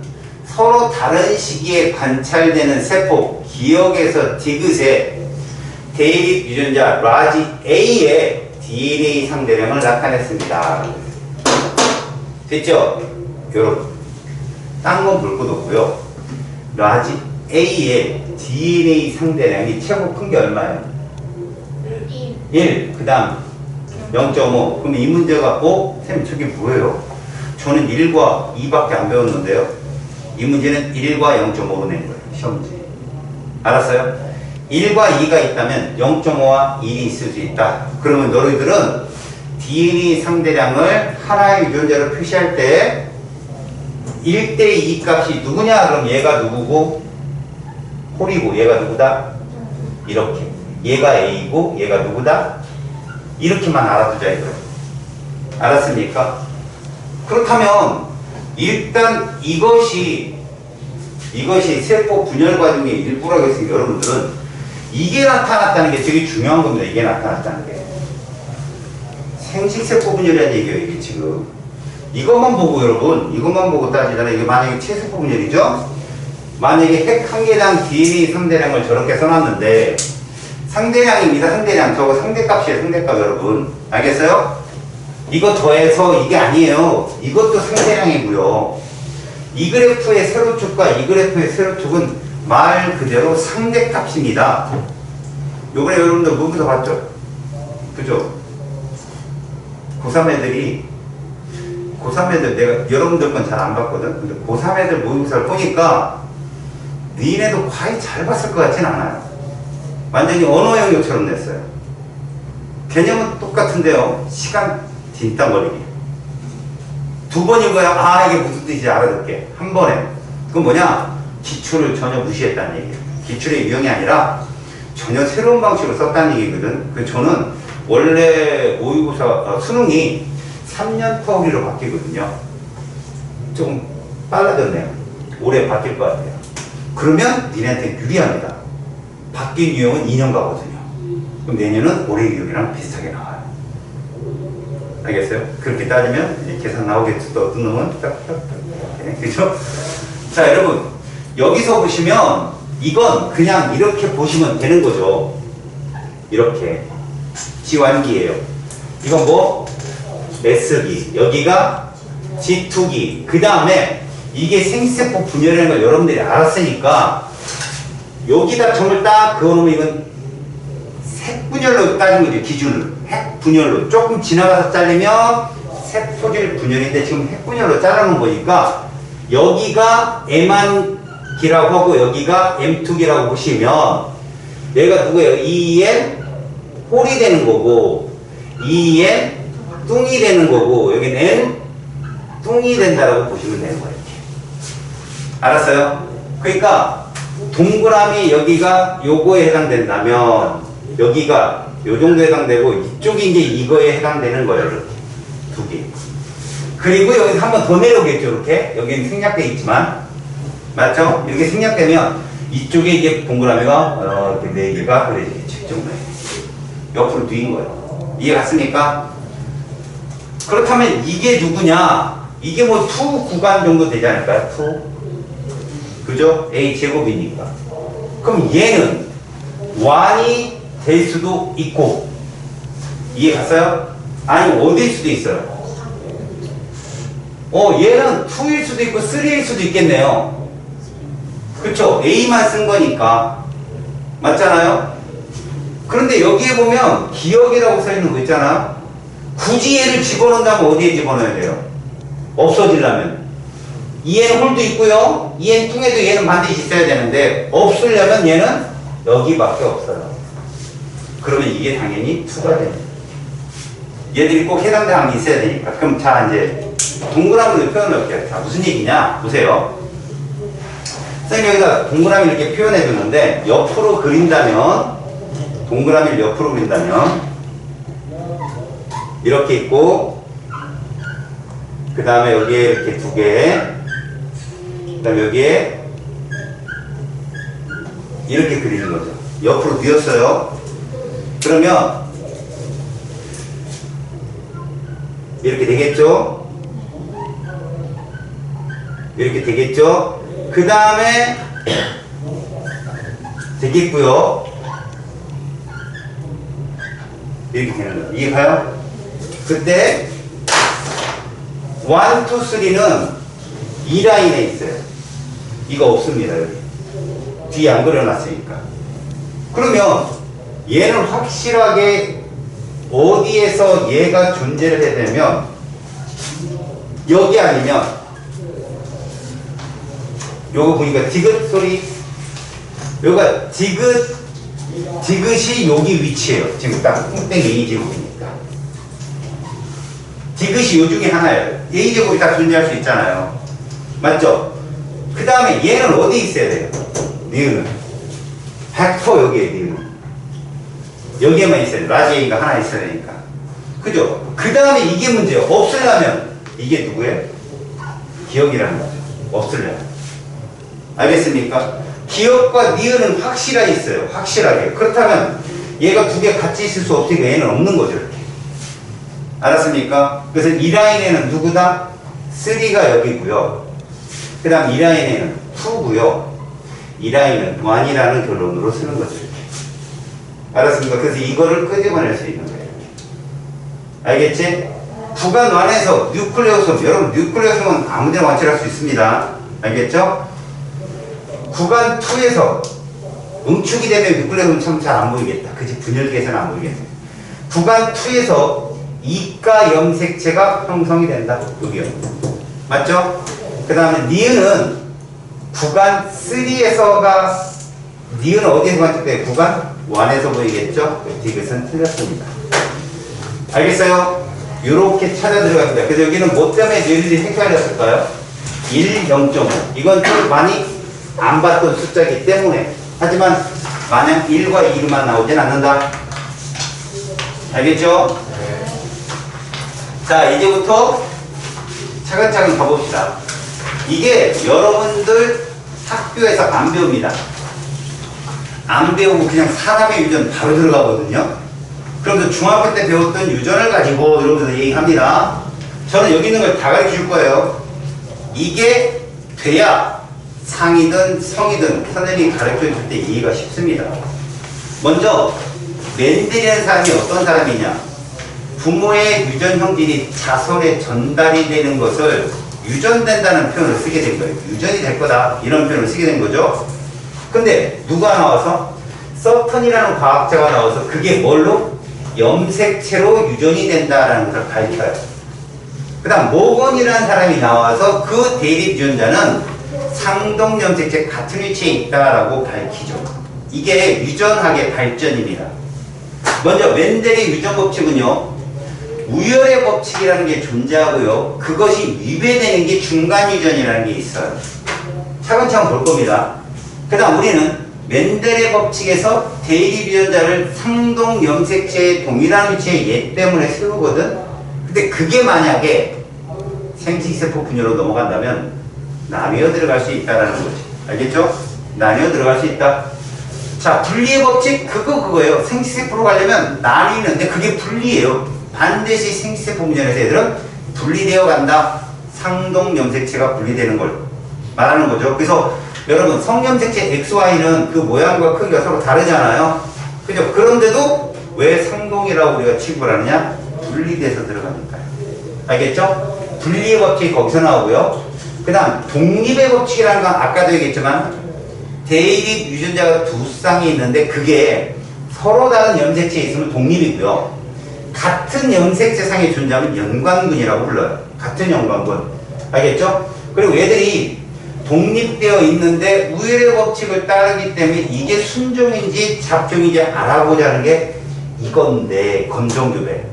A: 서로 다른 시기에 관찰되는 세포, 기억에서 디귿의 대립 유전자 라지 A의 DNA 상대량을 나타냈습니다. 됐죠? 여러분, 딴 건 볼 것도 없고요. 라지 A의 DNA 상대량이 최고 큰 게 얼마예요? 1. 그 다음 0.5. 그럼 이 문제가 쌤 저게 뭐예요? 저는 1과 2밖에 안 배웠는데요. 이 문제는 1과 0.5로 낸 거예요. 시험 문제. 알았어요? 1과 2가 있다면 0.5와 1이 있을 수 있다. 그러면 너희들은 DNA 상대량을 하나의 유전자로 표시할 때 1대2 값이 누구냐? 그럼 얘가 누구고 홀이고 얘가 누구다? 이렇게. 얘가 A고 얘가 누구다? 이렇게만 알아두자 이거예요. 알았습니까? 그렇다면 일단 이것이 세포 분열 과정의 일부라고 했으니까 여러분들은 이게 나타났다는 게 되게 중요한 겁니다. 이게 나타났다는 게. 생식세포 분열이라는 얘기예요, 이게 지금. 이것만 보고 여러분, 이것만 보고 따지잖아요. 이게 만약에 체세포 분열이죠? 만약에 핵 한 개당 DNA 상대량을 저렇게 써놨는데, 상대량입니다, 상대량. 저거 상대값이에요, 상대값 여러분. 알겠어요? 이거 더해서 이게 아니에요. 이것도 상대량이고요. 이 그래프의 세로축과 이 그래프의 세로축은 말 그대로 상대값입니다. 요번에 여러분들 모의고사 봤죠? 그죠? 고3 애들 내가 여러분들 건 잘 안 봤거든? 근데 고3 애들 모의고사를 보니까 니네도 과히 잘 봤을 것 같진 않아요. 완전히 언어 영역처럼 냈어요. 개념은 똑같은데요. 시간 뒷땅 걸리기. 두 번 읽어야 이게 무슨 뜻인지 알아듣게. 한 번에. 그건 뭐냐? 기출을 전혀 무시했다는 얘기예요. 기출의 유형이 아니라 전혀 새로운 방식으로 썼다는 얘기거든. 그 저는 원래 모의고사 수능이 3년 터울이로 바뀌거든요. 조금 빨라졌네요. 올해 바뀔 것 같아요. 그러면 니네한테 유리합니다. 바뀐 유형은 2년 가거든요. 그럼 내년은 올해 유형이랑 비슷하게 나와요. 알겠어요? 그렇게 따지면 이제 계산 나오겠죠. 또 어떤 놈은 딱딱딱. 그죠? 자, 여러분. 여기서 보시면 이건 그냥 이렇게 보시면 되는 거죠. 이렇게. 지완기예요. 이건 뭐? 메스기. 여기가 G2기. 그 다음에 이게 생세포 분열이라는 걸 여러분들이 알았으니까 여기다 점을 딱 그어놓으면 이건 색분열로 따진 거죠. 기준을. 핵분열로. 조금 지나가서 잘리면 세포질 분열인데 지금 핵분열로 잘라놓은 거니까 여기가 M1기라고 하고 여기가 M2기라고 보시면 얘가 누구예요? 2N 홀이 되는 거고 2N 뚱이 되는 거고 여기는 N 뚱이 된다라고 보시면 되는 거예요. 이렇게. 알았어요? 그러니까 동그라미 여기가 요거에 해당된다면 여기가 요 정도에 해당되고 이쪽이 이제 이거에 해당되는 거예요. 이렇게 두 개. 그리고 여기서 한 번 더 내려오겠죠. 이렇게 여기는 생략돼 있지만 맞죠? 이렇게 생략되면 이쪽에 이게 동그라미가 이렇게 네 개가 그려지겠죠. 정도에 옆으로 뒤인 거예요. 이해 갔습니까? 그렇다면 이게 누구냐? 이게 뭐 2 구간 정도 되지 않을까요? 2 그죠? A 제곱이니까. 그럼 얘는 1이 될 수도 있고 이해 갔어요? 아니 어디일 수도 있어요. 얘는 2일 수도 있고 3일 수도 있겠네요. 그쵸? A만 쓴 거니까 맞잖아요? 그런데 여기에 보면 기억이라고 써 있는 거 있잖아. 굳이 얘를 집어넣는다면 어디에 집어넣어야 돼요? 없어지려면 2N 홀도 있고요 2N 뚱에도 얘는 반드시 있어야 되는데 없으려면 얘는 여기밖에 없어요. 그러면 이게 당연히 2가 됩니다. 얘들이 꼭 해당되는 항이 있어야 되니까. 그럼 자 이제 동그라미로 표현을 할게요. 자 무슨 얘기냐 보세요. 선생님 여기다 동그라미 이렇게 표현해 줬는데 옆으로 그린다면 동그라미를 옆으로 그린다면 이렇게 있고 그 다음에 여기에 이렇게 두 개, 그 다음에 여기에 이렇게 그리는 거죠. 옆으로 뉘었어요. 그러면 이렇게 되겠죠? 이렇게 되겠죠? 그 다음에 되겠고요. 이렇게 되는 거예요. 이게 가요? 그때 1, 2, 3는 이 라인에 있어요. 이거 없습니다. 여기 뒤에 안 그려놨으니까. 그러면 얘는 확실하게 어디에서 얘가 존재를 해야 되면 여기 아니면 요거 보니까 디귿 소리 요가 디귿이 여기 위치에요. 지금 딱 땡땡이 A제곱이니까 디귿이 요 중에 하나예요. A제곱이 다 존재할 수 있잖아요. 맞죠? 그 다음에 얘는 어디 있어야 돼요? 니은은 100% 여기에 니은은 여기에만 있어야 돼. 라지 A가 하나 있어야 되니까. 그죠? 그 다음에 이게 문제예요. 없으려면 이게 누구예요? 기억이라는 거죠. 없으려면. 알겠습니까? 기억과 니은은 확실하게 있어요. 확실하게. 그렇다면 얘가 두 개 같이 있을 수 없으니까 얘는 없는 거죠. 이렇게. 알았습니까? 그래서 이 라인에는 누구다? 3가 여기고요. 그 다음 이 라인에는 2고요. 이 라인은 1이라는 결론으로 쓰는 거죠. 이렇게. 알았습니까? 그래서 이거를 끄집어낼 수 있는 거예요. 알겠지? 구간 1에서 뉴클레오솜, 여러분 뉴클레오솜은 아무데나 완치할 수 있습니다. 알겠죠? 구간 2에서 응축이 되면 뉴클레오솜 참 잘 안 보이겠다. 그치? 분열계에서는 안 보이겠어요. 구간 2에서 이가 염색체가 형성이 된다. 여기요. 맞죠? 그 다음에 니은은 구간 3에서가 니은은 어디에서 관측돼요? 구간 1에서 보이겠죠? 디귿은 틀렸습니다. 알겠어요? 이렇게 찾아 들어갑니다. 그래서 여기는 뭐 때문에 니은이 헷갈렸을까요? 1, 0.5. 이건 좀 많이 안 봤던 숫자이기 때문에. 하지만 마냥 1과 2만 나오진 않는다. 알겠죠? 자, 이제부터 차근차근 가봅시다. 이게 여러분들 학교에서 안 배웁니다. 안 배우고 그냥 사람의 유전 바로 들어가거든요. 그러면서 중학교 때 배웠던 유전을 가지고 여러분들 얘기합니다. 저는 여기 있는 걸 다 가르쳐 줄 거예요. 이게 돼야 상이든 성이든 선생님이 가르쳐 줄 때 이해가 쉽습니다. 먼저 멘델이라는 사람이 어떤 사람이냐? 부모의 유전 형질이 자손에 전달이 되는 것을 유전된다는 표현을 쓰게 된 거예요. 유전이 될 거다 이런 표현을 쓰게 된 거죠. 근데 누가 나와서? 서턴이라는 과학자가 나와서 그게 뭘로? 염색체로 유전이 된다라는 것을 밝혀요. 그 다음 모건이라는 사람이 나와서 그 대립 유전자는 상동 염색체 같은 위치에 있다라고 밝히죠. 이게 유전학의 발전입니다. 먼저 멘델의 유전 법칙은요, 우열의 법칙이라는 게 존재하고요, 그것이 위배되는 게 중간 유전이라는 게 있어요. 차근차근 볼 겁니다. 그 다음 우리는 멘델의 법칙에서 대립 유전자를 상동 염색체의 동일한 위치에 얘 때문에 세우거든. 근데 그게 만약에 생식세포 분열로 넘어간다면 나뉘어 들어갈 수 있다라는 거지. 알겠죠? 나뉘어 들어갈 수 있다. 자, 분리의 법칙 그거예요. 생식세포로 가려면 나뉘는데 그게 분리예요. 반드시 생식세포 분열에서 얘들은 분리되어 간다. 상동 염색체가 분리되는 걸 말하는 거죠. 그래서 여러분 성염색체 XY는 그 모양과 크기가 서로 다르잖아요. 그죠? 그런데도 왜 상동이라고 우리가 취급을 하느냐? 분리돼서 들어가니까요. 알겠죠? 분리의 법칙이 거기서 나오고요. 그 다음 독립의 법칙이라는 건 아까도 얘기했지만 대립 유전자가 두 쌍이 있는데 그게 서로 다른 염색체에 있으면 독립이고요. 같은 염색체 상에 존재하면 연관군이라고 불러요. 같은 연관군. 알겠죠? 그리고 얘들이 독립되어 있는데 우열의 법칙을 따르기 때문에 이게 순종인지 잡종인지 알아보자 하는 게 이건데, 검정교배.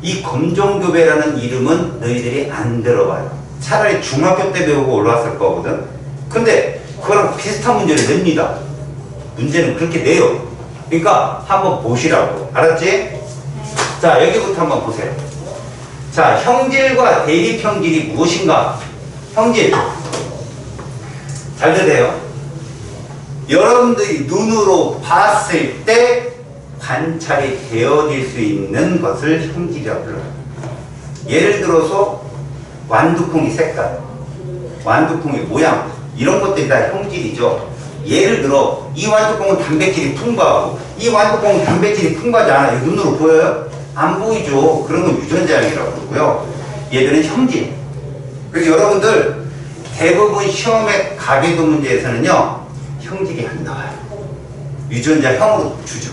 A: 이 검정교배라는 이름은 너희들이 안 들어봐요. 차라리 중학교 때 배우고 올라왔을 거거든. 근데 그거랑 비슷한 문제를 냅니다. 문제는 그렇게 내요. 그러니까 한번 보시라고. 알았지? 자, 여기부터 한번 보세요. 자, 형질과 대립 형질이 무엇인가? 형질. 잘 들으세요. 여러분들이 눈으로 봤을 때 관찰이 되어질 수 있는 것을 형질이라고 불러요. 예를 들어서 완두콩이 색깔, 완두콩의 모양, 이런 것들이 다 형질이죠. 예를 들어 이 완두콩은 단백질이 풍부하고 이 완두콩은 단백질이 풍부하지 않아요. 눈으로 보여요? 안 보이죠. 그런 건 유전자형이라고 그러고요. 얘들은 형질. 그래서 여러분들 대부분 시험에 가계도 문제에서는요, 형질이 안 나와요. 유전자형으로 주죠.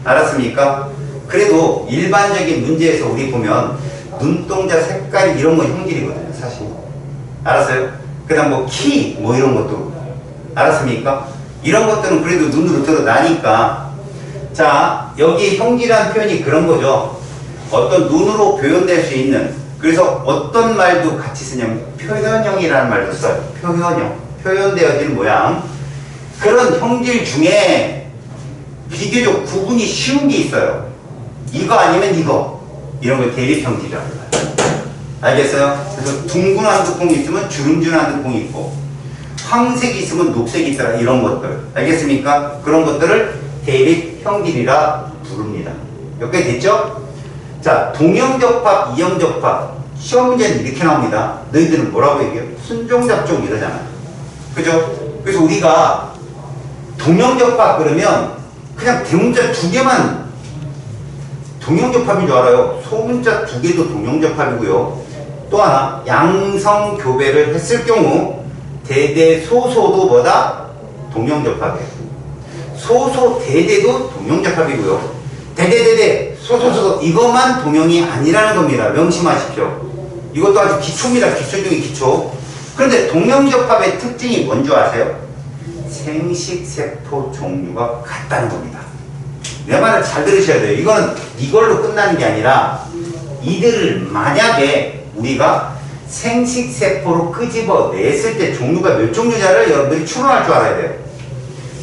A: 알았습니까? 그래도 일반적인 문제에서 우리 보면 눈동자 색깔 이런 건 형질이거든요, 사실. 알았어요? 그 다음 뭐 키, 뭐 이런 것도. 알았습니까? 이런 것들은 그래도 눈으로 드러나니까. 자, 여기 형질이라는 표현이 그런 거죠. 어떤 눈으로 표현될 수 있는, 그래서 어떤 말도 같이 쓰냐면 표현형이라는 말도 써요. 표현형. 표현되어진 모양. 그런 형질 중에 비교적 구분이 쉬운 게 있어요. 이거 아니면 이거. 이런 걸 대립형질이라고 해요. 알겠어요? 그래서 둥근 완두콩이 있으면 주름진 완두콩이 있고, 황색이 있으면 녹색이 있더라. 이런 것들. 알겠습니까? 그런 것들을 대립형질이라 부릅니다. 여기까지 됐죠? 자, 동형접합, 이형접합. 시험 문제는 이렇게 나옵니다. 너희들은 뭐라고 얘기해요? 순종잡종 이러잖아요. 그죠? 그래서 우리가 동형접합 그러면 그냥 대문자 두 개만 동형접합인 줄 알아요. 소문자 두 개도 동형접합이고요. 또 하나, 양성교배를 했을 경우 대대소소도 뭐다? 동형접합이에요. 소소 대대도 동형접합이고요. 대대대대 소소소소 이것만 동형이 아니라는 겁니다. 명심하십시오. 이것도 아주 기초입니다. 기초 중에 기초. 그런데 동형접합의 특징이 뭔지 아세요? 생식세포 종류가 같다는 겁니다. 내 말을 잘 들으셔야 돼요. 이거는 이걸로 끝나는 게 아니라 이들을 만약에 우리가 생식세포로 끄집어냈을 때 종류가 몇 종류냐를 여러분들이 추론할 줄 알아야 돼요.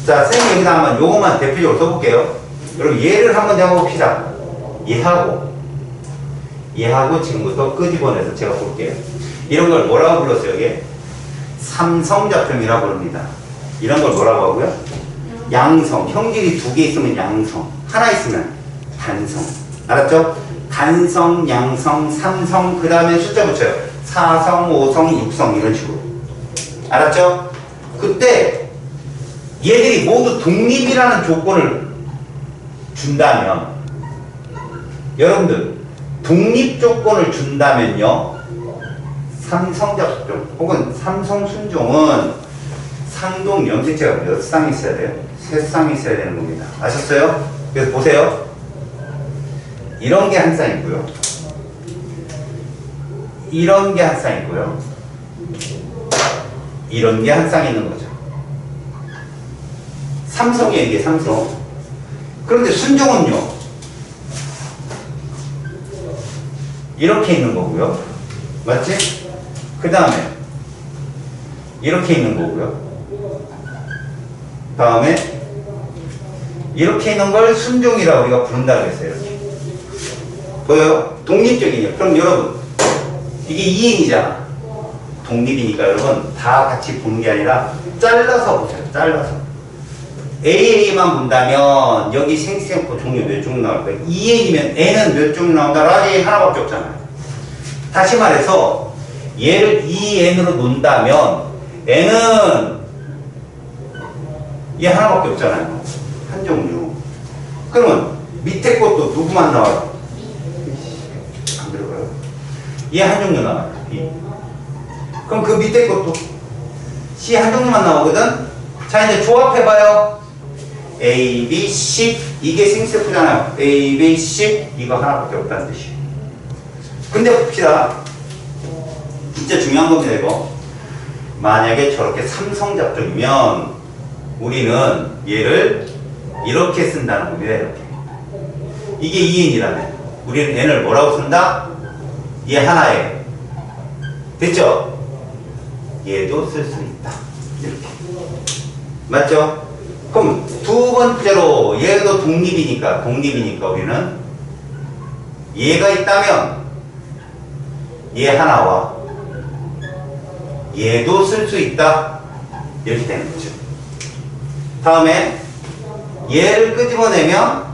A: 자, 선생님 여기다 한번 요것만 대표적으로 써볼게요. 여러분 얘를 한번 잡아봅시다. 얘하고 지금부터 끄집어내서 제가 볼게요. 이런 걸 뭐라고 불렀어요? 이게 삼성잡종이라고 부릅니다. 이런 걸 뭐라고 하고요? 양성. 형질이 두 개 있으면 양성. 하나 있으면 단성. 알았죠? 단성, 양성, 삼성, 그 다음에 숫자 붙여요. 4성, 5성, 6성 이런 식으로. 알았죠? 그때 얘들이 모두 독립이라는 조건을 준다면, 여러분들 독립 조건을 준다면요, 삼성잡종 혹은 삼성순종은 상동 염색체가 몇 쌍 있어야 돼요? 3쌍 있어야 되는 겁니다. 아셨어요? 그래서 보세요. 이런 게 한 쌍이고요. 이런 게 한 쌍이고요. 이런 게 한 쌍 있는 거죠. 삼성이에요, 이게 삼성. 그런데 순종은요, 이렇게 있는 거고요. 맞지? 그 다음에 이렇게 있는 거고요. 다음에 이렇게 있는 걸 순종이라고 우리가 부른다고 했어요. 보여요? 독립적이에요. 그럼 여러분, 이게 2인이잖아. 독립이니까 여러분 다 같이 보는 게 아니라 잘라서 보세요. 잘라서. AA만 본다면 여기 생식세포 종류 몇 종류 나올 거예요? 2N이면 N은 몇 종류 나온다? 라지 하나밖에 없잖아요. 다시 말해서 얘를 2N으로 논다면 N은 얘 하나밖에 없잖아요. 한 종류. 그러면 밑에 것도 누구만 나와요? 안 들어가요. 얘 한 종류 나와요. B. 그럼 그 밑에 것도 C 한 종류만 나오거든? 자, 이제 조합해봐요. A, B, C. 이게 생식세포잖아요. A, B, C. 이거 하나밖에 없다는 뜻이에요. 근데 봅시다. 진짜 중요한 겁니다, 이거. 만약에 저렇게 삼성잡종이면 우리는 얘를 이렇게 쓴다는 겁니다, 이렇게. 이게 2N이라면 우리는 N을 뭐라고 쓴다? 얘 하나에. 됐죠? 얘도 쓸 수 있다. 이렇게. 맞죠? 그럼 두 번째로 얘도 독립이니까 우리는 얘가 있다면 얘 하나와 얘도 쓸 수 있다 이렇게 되는 거죠. 다음에 얘를 끄집어내면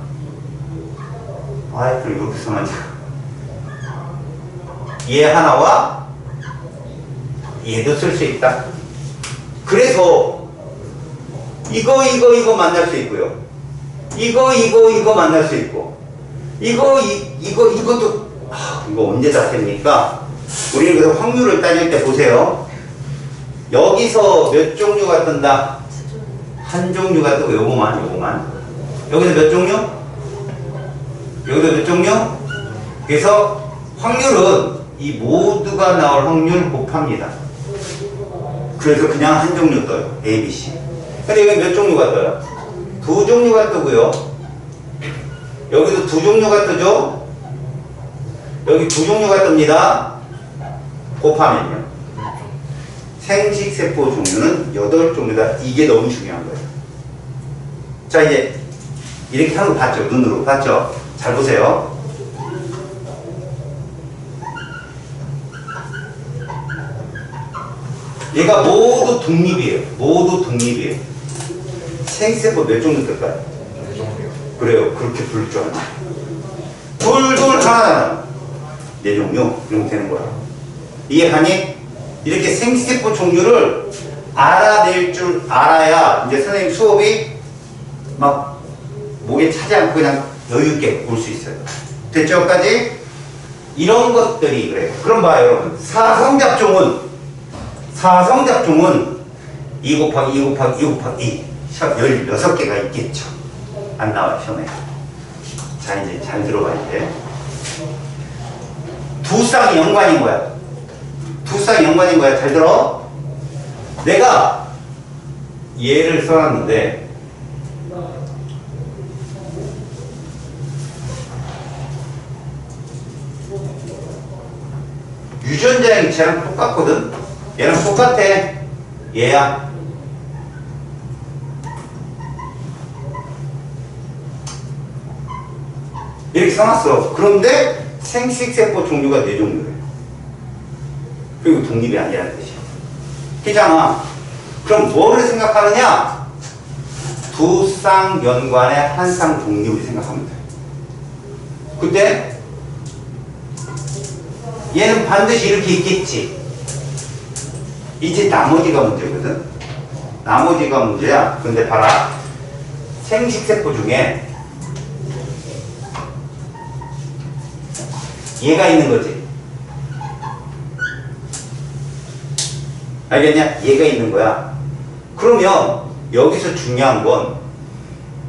A: 그럼 이렇게 써야지. 얘 하나와 얘도 쓸 수 있다. 그래서 이거 만날 수 있고요. 이거 만날 수 있고 이것도 이거 언제 다 됩니까? 우리는 그래서 확률을 따질 때 보세요. 여기서 몇 종류가 뜬다? 한 종류가 뜨고 요거만. 여기서 몇 종류? 여기서 몇 종류? 그래서 확률은 이 모두가 나올 확률 곱합니다. 그래서 그냥 한 종류 떠요. A, B, C. 근데 여기 몇 종류가 떠요? 두 종류가 뜨고요. 여기도 두 종류가 뜨죠? 여기 두 종류가 뜹니다. 곱하면요. 생식세포 종류는 8종류다. 이게 너무 중요한 거예요. 자, 이제 이렇게 하는 거 봤죠? 눈으로 봤죠? 잘 보세요. 얘가 모두 독립이에요. 생식세포 몇 종류 뜰까요? 그래요. 그렇게 부를 줄 알았네. 둘 하나 네 종류 이렇게 되는 거야. 이해가니? 이렇게 생식세포 종류를 알아낼 줄 알아야 이제 선생님 수업이 막 목에 차지 않고 그냥 여유 있게 볼 수 있어요. 됐죠? 여기까지? 이런 것들이 그래요. 그럼 봐요, 여러분. 사성잡종은 2 곱하기 2 곱하기 2 곱하기 2 시합 16개가 있겠죠. 안 나와요, 시험에. 자, 이제 잘 들어봐, 이제. 두 쌍이 연관인 거야. 잘 들어? 내가 얘를 써놨는데, 유전자 행체랑 똑같거든? 얘랑 똑같아. 얘야. 이렇게 써놨어. 그런데 생식세포 종류가 4종류래. 그리고 독립이 아니라는 뜻이야. 그잖아. 그럼 뭐를 생각하느냐? 두 쌍 연관의 한 쌍 독립을 생각하면 돼. 그때 얘는 반드시 이렇게 있겠지. 이제 나머지가 문제거든. 나머지가 문제야. 근데 봐라. 생식세포 중에 얘가 있는 거지. 알겠냐? 얘가 있는 거야. 그러면 여기서 중요한 건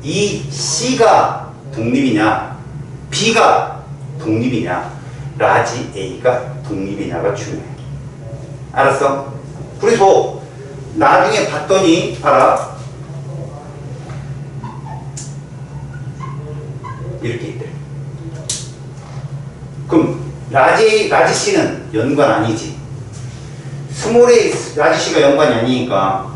A: 이 C가 독립이냐 B가 독립이냐 라지 A가 독립이냐가 중요해. 알았어? 그래서 나중에 봤더니 봐라. 이렇게 있대. 그럼 라지 C는 연관 아니지. 스몰의 라지 C가 연관이 아니니까.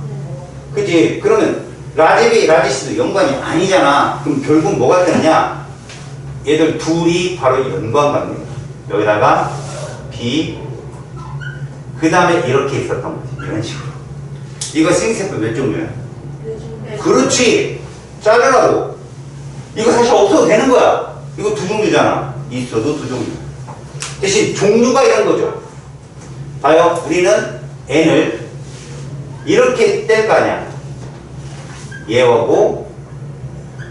A: 그치? 그러면 라지 B, 라지 C도 연관이 아니잖아. 그럼 결국 뭐가 되느냐? 얘들 둘이 바로 연관 관계야. 여기다가 B, 그 다음에 이렇게 있었던 거지. 이런 식으로. 이거 생식세포 몇 종류야? 그렇지. 자르라고. 이거 사실 없어도 되는 거야. 이거 2종류잖아. 있어도 2종류. 대신 종류가 이런 거죠. 봐요. 우리는 N을 이렇게 뗄 거 아니야. 얘하고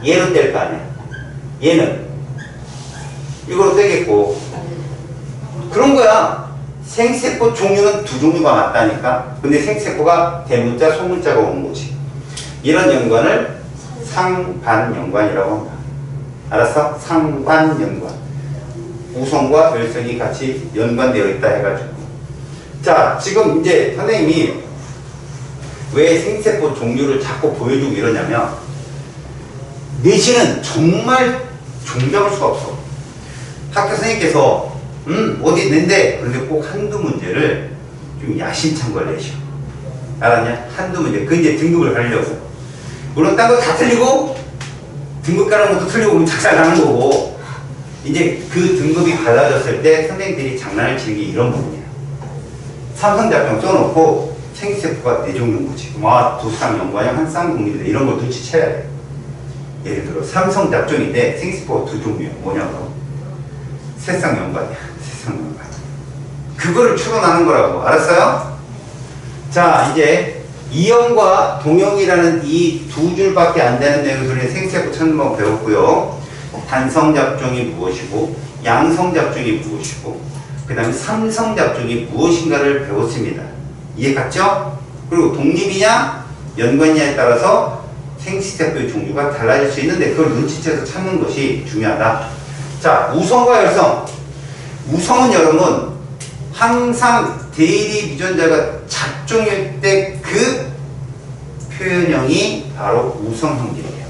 A: 얘로 뗄 거 아니야. 얘는 이걸로 떼겠고. 그런 거야. 생세포 종류는 2종류가 맞다니까. 근데 생세포가 대문자, 소문자가 오는 거지. 이런 연관을 상반연관이라고 합니다. 알았어? 상반연관. 우성과 열성이 같이 연관되어 있다 해가지고. 자, 지금 이제 선생님이 왜 생세포 종류를 자꾸 보여주고 이러냐면, 내신은 정말 종잡을 수가 없어. 학교 선생님께서 어디 있는데, 그런데 꼭 한두 문제를 좀 야심찬 걸 내셔. 알았냐? 한두 문제. 그 이제 등급을 가려고. 물론 딴 거 다 틀리고 등급 가는 것도 틀리고 그럼 작살 나는 거고 이제 그 등급이 갈라졌을 때 선생님들이 장난을 치는 게 이런 부분이에요. 삼성작용 써놓고 생기세포가 4종류인 거지. 와, 두쌍 연관형, 한쌍 독립이다. 이런 걸 눈치채야 돼. 예를 들어 삼성작종인데 생기세포가 2종류야. 뭐냐고? 세쌍 연관이야. 세쌍 연관. 그거를 추론하는 거라고. 알았어요? 자, 이제 이형과 동형이라는 이 두 줄밖에 안 되는 내용들의 생기세포 찾는 법 배웠고요. 단성작종이 무엇이고 양성작종이 무엇이고 그 다음에 삼성작종이 무엇인가를 배웠습니다. 이해 갔죠? 그리고 독립이냐 연관이냐에 따라서 생식세포의 종류가 달라질 수 있는데 그걸 눈치채서 찾는 것이 중요하다. 자, 우성과 열성. 우성은 여러분 항상 대립 유전자가 작종일 때 그 표현형이 바로 우성형질이에요.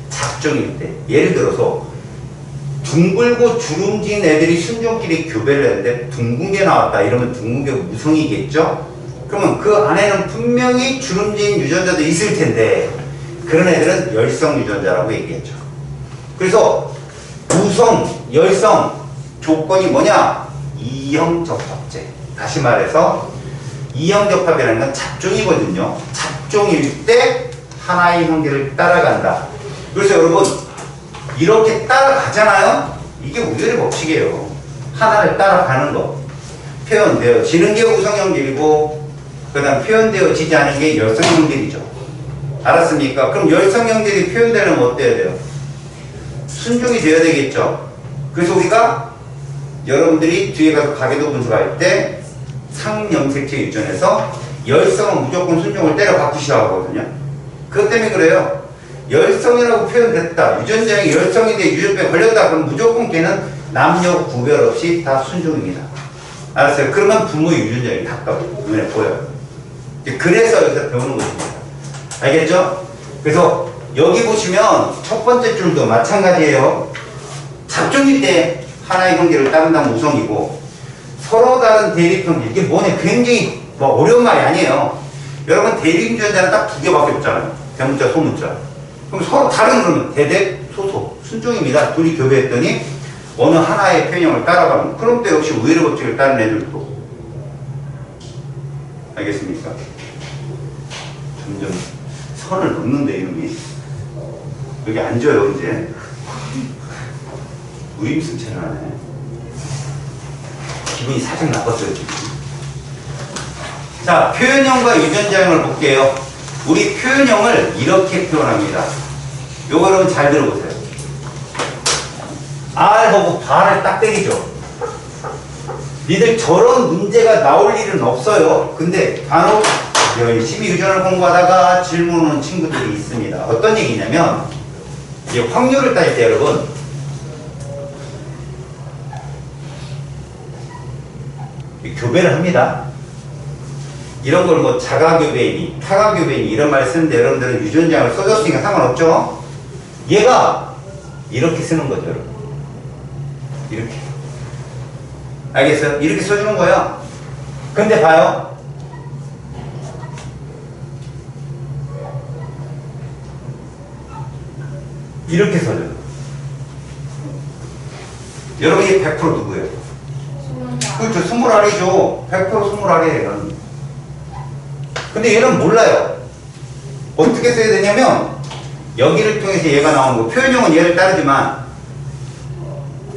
A: 작종일 때. 예를 들어서 둥글고 주름진 애들이 순종끼리 교배를 했는데 둥근 게 나왔다. 이러면 둥근 게 우성이겠죠? 그러면 그 안에는 분명히 주름진 유전자도 있을 텐데 그런 애들은 열성 유전자라고 얘기했죠. 그래서 우성, 열성 조건이 뭐냐? 이형 접합제. 다시 말해서 이형 접합이라는 건 잡종이거든요. 잡종일 때 하나의 형제를 따라간다. 그래서 여러분 이렇게 따라가잖아요. 이게 우열의 법칙이에요. 하나를 따라가는 거. 표현되어지는 게 우성형질이고 그 다음 표현되어지지 않은 게 열성형질이죠. 알았습니까? 그럼 열성형질이 표현되려면 어때야 돼요? 순종이 되어야 되겠죠. 그래서 우리가 여러분들이 뒤에 가서 가계도 분석할 때 상염색체 유전에서 열성은 무조건 순종을 때려 바꾸시라고 하거든요. 그것 때문에 그래요. 열성이라고 표현됐다. 유전자에 열성인데 유전병에 걸렸다. 그럼 무조건 걔는 남녀 구별 없이 다 순종입니다. 알았어요? 그러면 부모의 유전자에 가까워. 눈에 보여요. 그래서 여기서 배우는 것입니다. 알겠죠? 그래서 여기 보시면 첫 번째 줄도 마찬가지예요. 잡종일 때 하나의 형제를 따른다면 우성이고 서로 다른 대립형제. 이게 뭐냐? 굉장히 어려운 말이 아니에요. 여러분 대립 유전자는 딱 2개밖에 없잖아요. 대문자, 소문자. 그럼 서로 다른 그러면 대대, 소소, 순종입니다. 둘이 교배했더니 어느 하나의 표현형을 따라가면 그럼 또 역시 우열의 법칙을 따른 애들도. 알겠습니까? 점점 선을 넘는데 이놈이. 여기 앉아요 이제. 무임승차를 하네. 기분이 살짝 나빴어요 지금. 자, 표현형과 유전자형을 볼게요. 우리 표현형을 이렇게 표현합니다. 요거 여러분 잘 들어보세요. R하고 발을 딱 때리죠. 니들 저런 문제가 나올 일은 없어요. 근데 간혹 열심히 유전을 공부하다가 질문 오는 친구들이 있습니다. 어떤 얘기냐면 이 확률을 따질 때 여러분 교배를 합니다. 이런 걸 뭐 자가교배이니 타가교배이니 이런 말 쓰는데 여러분들은 유전자를 써줬으니까 상관없죠? 얘가 이렇게 쓰는 거죠, 여러분. 이렇게. 알겠어요? 이렇게 써주는 거야. 근데 봐요. 이렇게 써줘요. 여러분이 100% 누구예요? 그렇죠. 20알이죠. 100% 20알이에요. 근데 얘는 몰라요. 어떻게 써야 되냐면 여기를 통해서 얘가 나오는 거. 표현형은 얘를 따르지만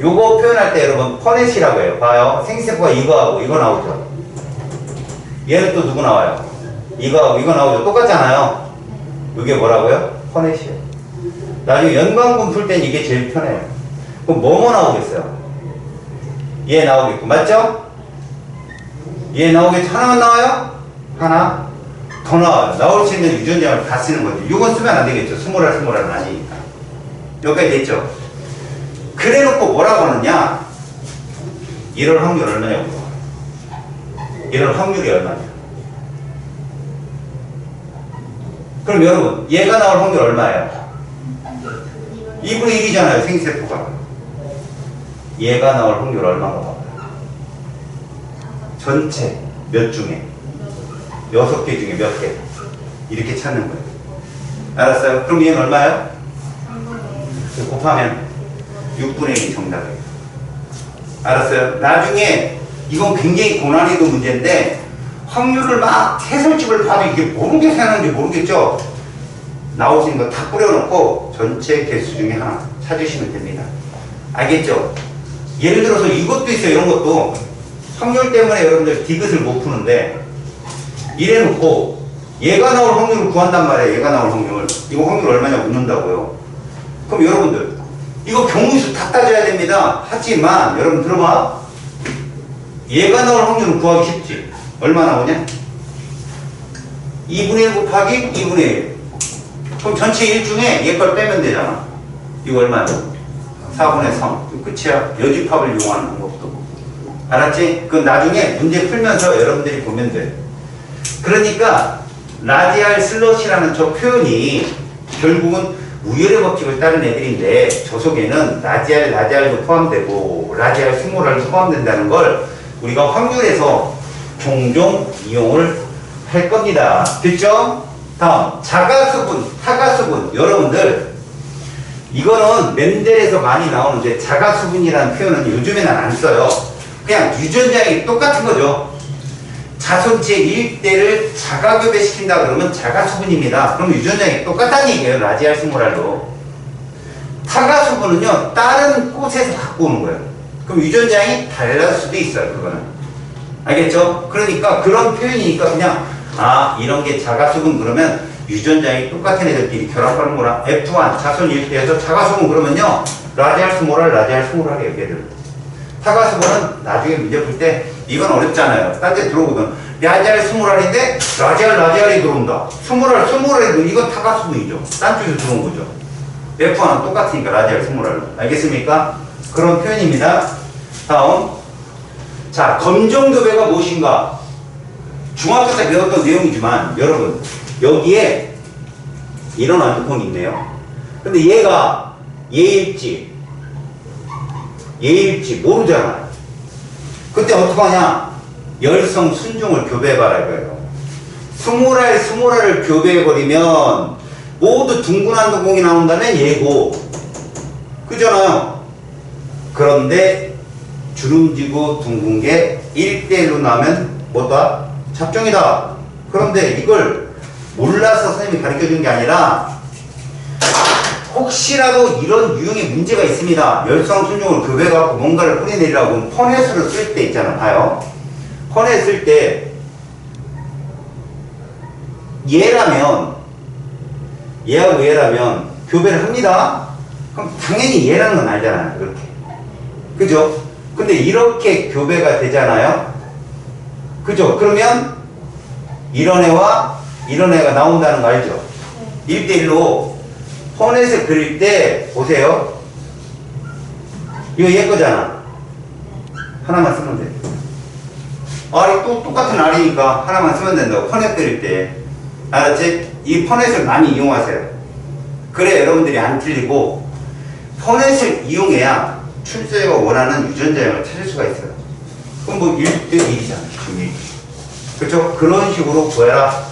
A: 요거 표현할 때 여러분 퍼넷이라고 해요. 봐요. 생기세포가 이거하고 이거 나오죠. 얘는 또 누구 나와요? 이거하고 이거 나오죠. 똑같잖아요. 이게 뭐라고요? 퍼넷이에요. 나중에 연관군 풀 땐 이게 제일 편해요. 그럼 뭐뭐 나오겠어요? 얘 나오겠고, 맞죠? 얘 나오겠죠? 하나만 나와요? 하나 더 나와요. 나올 수 있는 유전자를 다 쓰는 거죠. 이건 쓰면 안 되겠죠. 20알은 아니니까. 여기까지 됐죠? 그래 놓고 뭐라고 하느냐? 이럴 확률 얼마냐고. 이럴 확률이 얼마냐? 그럼 여러분, 얘가 나올 확률 얼마예요? 2분의 1이잖아요, 생세포가. 얘가 나올 확률 얼마가 나와요? 전체 몇 중에? 6개 중에 몇 개? 이렇게 찾는 거예요. 알았어요? 그럼 얘는 얼마예요?
B: 3분의 1.
A: 곱하면 6분의 1이 정답이에요. 알았어요? 나중에 이건 굉장히 고난이도 문제인데 확률을 막 해설집을 봐도 이게 모르게 세는지 모르겠죠? 나오시는 거 다 뿌려놓고 전체 개수 중에 하나 찾으시면 됩니다. 알겠죠? 예를 들어서 이것도 있어요. 이런 것도 확률 때문에 여러분들 디귿을 못 푸는데 이래놓고 얘가 나올 확률을 구한단 말이에요. 얘가 나올 확률. 이거 확률 얼마냐 묻는다고요. 그럼 여러분들 이거 경우수 다 따져야 됩니다. 하지만 여러분 들어봐. 얘가 나올 확률은 구하기 쉽지. 얼마 나오냐? 2분의 1 곱하기 2분의 1. 그럼 전체 1 중에 얘 걸 빼면 되잖아. 이거 얼마야? 4분의 3. 끝이야. 여집합을 이용하는 방법도. 알았지? 그건 나중에 문제 풀면서 여러분들이 보면 돼. 그러니까 라디알 슬롯이라는 저 표현이 결국은 우열의 법칙을 따른 애들인데 저 속에는 라디알도 포함되고 라디알 스몰알도 포함된다는 걸 우리가 확률에서 종종 이용을 할 겁니다. 됐죠? 다음 자가수분, 타가수분. 여러분들 이거는 멘델에서 많이 나오는데 자가수분이라는 표현은 요즘에는 안 써요. 그냥 유전자이 똑같은 거죠. 자손체 1대를 자가교배시킨다 그러면 자가수분입니다. 그럼 유전자이 똑같다는 얘기예요. 라디알 스몰알로. 타가수분은요 다른 꽃에서 갖고 오는 거예요. 그럼 유전자이 달라질 수도 있어요. 그거는. 알겠죠? 그러니까 그런 표현이니까 그냥 이런 게 자가수분 그러면 유전자이 똑같은 애들끼리 결합하는구나. F1 자손 1대에서 자가수분 그러면요 라디알 스몰알이에요. 얘들. 타가수분은 나중에 문제 풀 때 이건 어렵잖아요. 딴 데 들어오거든. 라디알 스몰알인데 라디알이 들어온다. 스몰알이 이건 타가수분이죠. 딴 쪽에서 들어온 거죠. F1은 똑같으니까 라디알 스몰알로. 알겠습니까? 그런 표현입니다. 다음. 자, 검정교배가 무엇인가? 중학교 때 배웠던 내용이지만 여러분 여기에 이런 완두콩이 있네요. 근데 얘가 얘일지 모르잖아. 그때 어떡하냐? 열성 순종을 교배해봐라 이거예요. 스몰알을 교배해버리면 모두 둥근 완두콩이 나온다면 얘고 그잖아요. 그런데 주름지고 둥근 게 1대1로 나오면 뭐다? 잡종이다. 그런데 이걸 몰라서 선생님이 가르쳐준 게 아니라 혹시라도 이런 유형의 문제가 있습니다. 열성 순종을 교배해갖고 뭔가를 뿌리내리라고 퍼넷으로 쓸 때 있잖아. 봐요. 퍼넷 쓸 때 얘하고 얘라면 교배를 합니다. 그럼 당연히 얘라는 건 알잖아요. 이렇게. 그죠? 근데 이렇게 교배가 되잖아요. 그죠? 그러면 이런 애와 이런 애가 나온다는 거 알죠? 1대1로 퍼넷을 그릴 때 보세요. 이거 얘 거잖아. 하나만 쓰면 돼. 알이 또 똑같은 알이니까 하나만 쓰면 된다고. 퍼넷 그릴 때. 알았지? 이 퍼넷을 많이 이용하세요. 그래 여러분들이 안 틀리고 퍼넷을 이용해야 출제가 원하는 유전자형을 찾을 수가 있어요. 그럼 뭐 1대1이잖아. 중위. 그렇죠? 그런 식으로 구해라.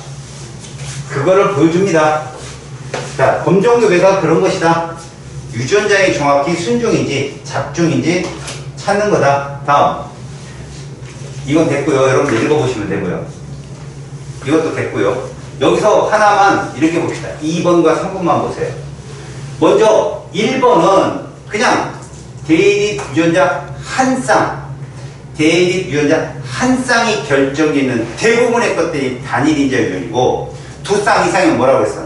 A: 그거를 보여줍니다. 자, 검정교배가 그런 것이다. 유전자에 정확히 순종인지 잡종인지 찾는 거다. 다음. 이건 됐고요. 여러분들 읽어보시면 되고요. 이것도 됐고요. 여기서 하나만 이렇게 봅시다. 2번과 3번만 보세요. 먼저 1번은 그냥 대립 유전자 한 쌍. 대립 유전자 한 쌍이 결정이 있는 대부분의 것들이 단일인자 유전이고 두 쌍 이상이면 뭐라고 했어?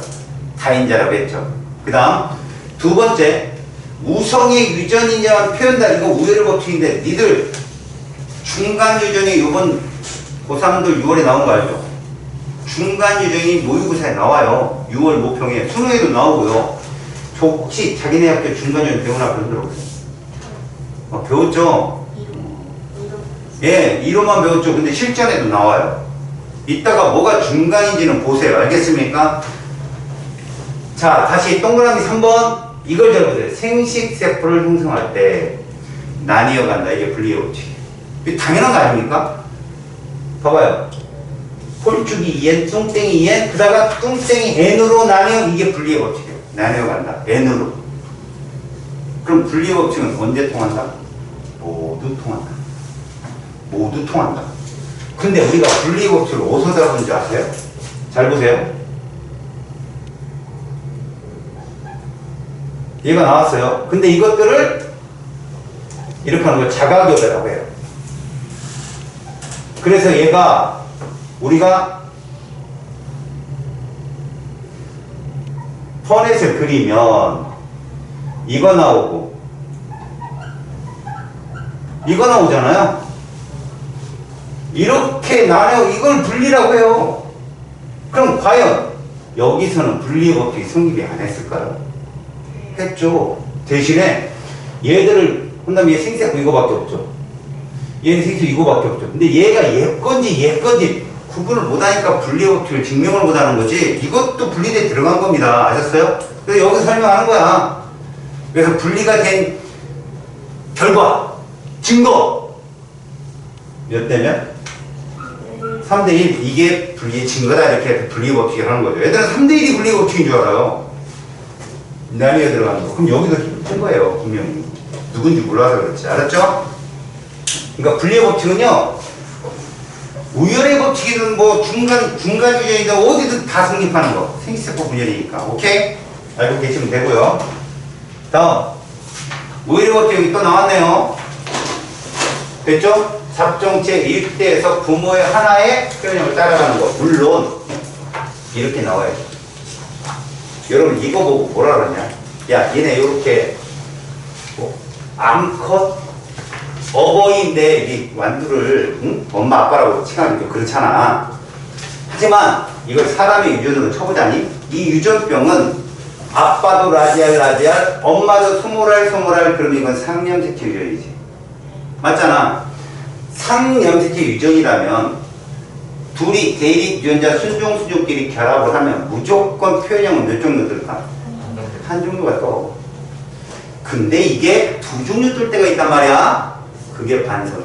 A: 다인자라고 했죠. 그 다음 두 번째 우성의 유전이냐 표현다. 이거 우열의 법칙인데 니들 중간 유전이 요번 고3들 6월에 나온 거 알죠? 중간 유전이 모의고사에 나와요. 6월 모평에 수능에도 나오고요. 저 혹시 자기네 학교 중간 유전 배우나 그런 들어보세요. 배웠죠? 예, 1호만 배웠죠. 근데 실전에도 나와요. 이따가 뭐가 중간인지는 보세요. 알겠습니까? 자, 다시 동그라미 3번. 이걸 잘 보세요. 생식세포를 형성할 때 나뉘어 간다. 이게 분리의 법칙. 이게 당연한 거 아닙니까? 봐봐요. 홀쭉이 2n, 뚱땡이 2n, 그다가 뚱땡이 n으로 나뉘어 이게 분리의 법칙이에요. 나뉘어 간다. n으로. 그럼 분리의 법칙은 언제 통한다? 모두 통한다. 모두 통한다. 근데 우리가 분리의 법칙을 어디서 잡은 줄 아세요? 잘 보세요. 얘가 나왔어요. 근데 이것들을 이렇게 하는 걸 자가교배라고 해요. 그래서 얘가 우리가 퍼넷을 그리면 이거 나오고 이거 나오잖아요. 이렇게 나눠 이걸 분리라고 해요. 그럼 과연 여기서는 분리의 법칙이 성립이 안 했을까요? 했죠. 대신에 얘들을 한다면 얘 생세포 이거밖에 없죠. 얘는 생수 이거밖에 없죠. 근데 얘가 얘 건지 구분을 못하니까 분리의 법칙을 증명을 못하는 거지. 이것도 분리돼 들어간 겁니다. 아셨어요? 그래서 여기서 설명하는 거야. 그래서 분리가 된 결과, 증거 몇 대면? 3대1. 이게 분리의 증거다. 이렇게 분리의 법칙을 하는 거죠. 얘들은 3대1이 분리의 법칙인 줄 알아요. 나뉘어 들어가는 거. 그럼 여기서 힘든 거예요. 분명히. 누군지 몰라서 그렇지. 알았죠? 그러니까 분리의 법칙은요, 우열의 법칙이든 뭐 중간 유전이든 어디든 다 성립하는 거. 생식세포 분열이니까. 오케이? 알고 계시면 되고요. 다음. 우열의 법칙이 또 나왔네요. 됐죠? 잡종체 1대에서 부모의 하나의 표현형을 따라가는 거. 물론, 이렇게 나와요. 여러분, 이거 보고 뭐라 그러냐? 야, 얘네 요렇게, 뭐, 암컷, 어버이인데, 이 완두를, 응? 엄마, 아빠라고 칭하는 게 그렇잖아. 하지만, 이걸 사람의 유전으로 쳐보자니, 이 유전병은 아빠도 라디알, 엄마도 소모랄, 그러면 이건 상염색체 유전이지. 맞잖아. 상염색체 유전이라면, 둘이 대립 유전자 순종끼리 결합을 하면 무조건 표현형은 몇 종류 들까? 한 종류가 떠. 근데 이게 두 종류 뜰 때가 있단 말이야. 그게 반성이야.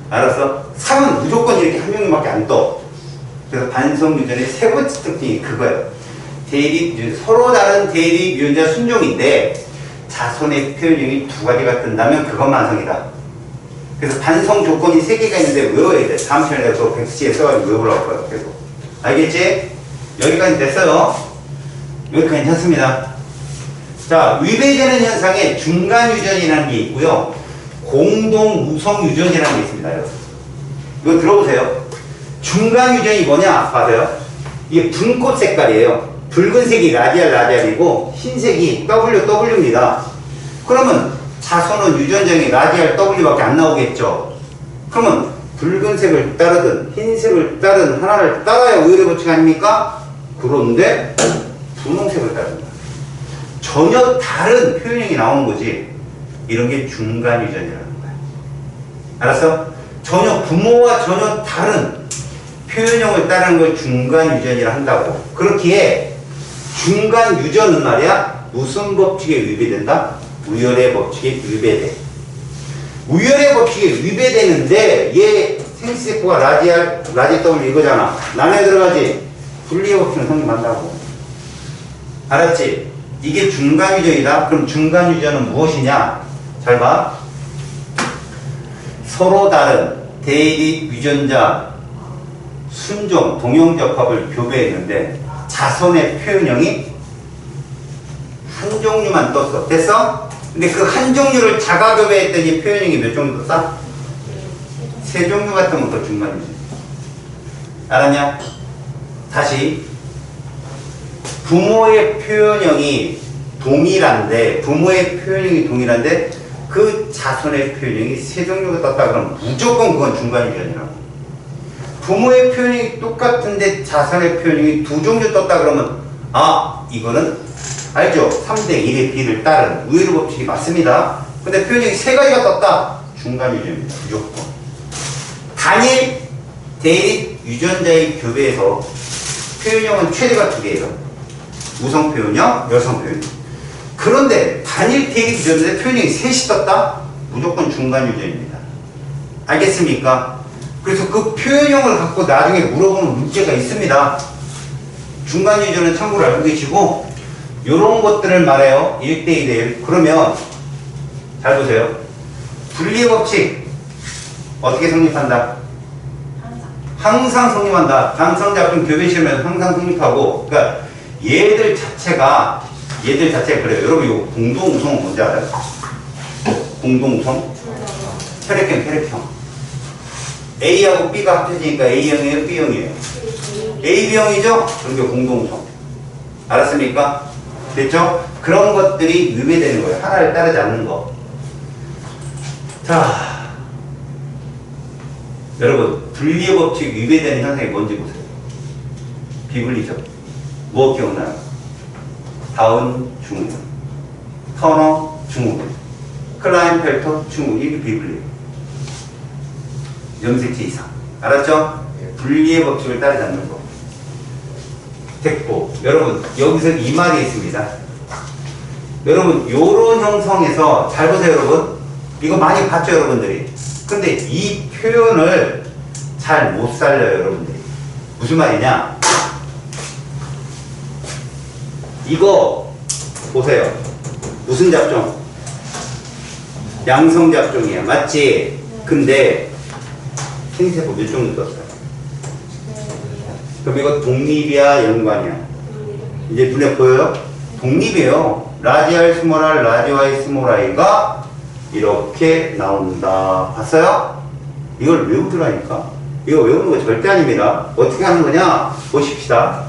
A: 알았어? 상은 무조건 이렇게 한 종류밖에 안 떠. 그래서 반성 유전의 세 번째 특징이 그거예요. 서로 다른 대립 유전자 순종인데 자손의 표현형이 두 가지가 뜬다면 그건 반성이다. 그래서 반성 조건이 3개가 있는데 외워야 돼. 다음 시간에 내가 또 백지에 써가지고 외우라고 거예요. 계속. 알겠지? 여기까지 됐어요. 여기 괜찮습니다. 자, 위배되는 현상에 중간 유전이라는 게 있고요. 공동 우성 유전이라는 게 있습니다. 여러분. 이거 들어보세요. 중간 유전이 뭐냐? 봐세요. 이게 분꽃 색깔이에요. 붉은색이 라디알이고 흰색이 WW입니다. 그러면 자손은 유전장에 라디알 W밖에 안 나오겠죠. 그러면 붉은색을 따르든 흰색을 따르든 하나를 따라야 우열의 법칙 아닙니까? 그런데 분홍색을 따릅니다. 전혀 다른 표현형이 나오는 거지. 이런 게 중간 유전이라는 거야. 알았어? 부모와 전혀 다른 표현형을 따르는 걸 중간 유전이라 한다고. 그렇기에 중간 유전은 말이야 무슨 법칙에 위배된다? 우열의 법칙에 위배돼. 우열의 법칙에 위배되는데 얘 생식세포가 라디알 W 이거잖아. 나눠 들어가지. 분리의 법칙은 성립한다고. 알았지? 이게 중간 유전이다. 그럼 중간 유전은 무엇이냐? 잘 봐. 서로 다른 대립 유전자 순종 동형적합을 교배했는데 자손의 표현형이 한 종류만 떴어. 됐어? 근데 그 한 종류를 자가교배했더니 표현형이 몇 종류 떴다? 3종류 같은 것도 중간이지. 알았냐? 다시. 부모의 표현형이 동일한데 그 자손의 표현형이 3종류가 떴다 그러면 무조건 그건 중간 유전이라고. 부모의 표현이 똑같은데 자손의 표현이 2종류 떴다 그러면 이거는 알죠? 3대1의 B를 따른 우열의 법칙이 맞습니다. 근데 표현이 3가지가 떴다. 중간 유전입니다. 무조건. 단일 대립 유전자의 교배에서 표현형은 최대가 2개예요. 우성 표현형, 여성 표현형. 그런데 단일 대립 유전자의 표현형이 3이 떴다? 무조건 중간 유전입니다. 알겠습니까? 그래서 그 표현형을 갖고 나중에 물어보는 문제가 있습니다. 중간 유전은 참고로 알고 계시고 요런 것들을 말해요. 1대 2대 1. 그러면 잘 보세요. 분리의 법칙 어떻게 성립한다? 항상 성립한다. 당성작용 교배시험에서 항상 성립하고, 그러니까 얘들 자체가 그래요. 여러분 이거 공동우성은 뭔지 알아요? 공동우성? 혈액형. A하고 B가 합쳐지니까 A형이에요, B형이에요? AB형이죠? 그럼 이게 공동우성. 알았습니까? 됐죠? 그런 것들이 위배되는 거예요. 하나를 따르지 않는 거. 자, 여러분 분리의 법칙 위배되는 현상이 뭔지 보세요. 비분리죠. 뭐 기억나요? 다운 중후, 터너 중후, 클라인펠터 중후. 이게 비분리예요. 염색체 이상. 알았죠? 분리의 법칙을 따르지 않는 거. 됐고, 여러분 여기서 이 말이 있습니다. 여러분 요런 형성에서 잘 보세요. 여러분 이거 많이 봤죠 여러분들이. 근데 이 표현을 잘 못 살려요 여러분들이. 무슨 말이냐, 이거 보세요. 무슨 잡종? 양성 잡종이에요. 맞지? 근데 생세포 몇 종류 떴어요? 그럼 이거 독립이야 연관이야? 이제 눈에 보여요? 독립이에요. 라디알 스몰알, 라디오아이 스몰아이가 이렇게 나온다. 봤어요? 이걸 외우더라니까. 이거 외우는 거 절대 아닙니다. 어떻게 하는 거냐? 보십시다.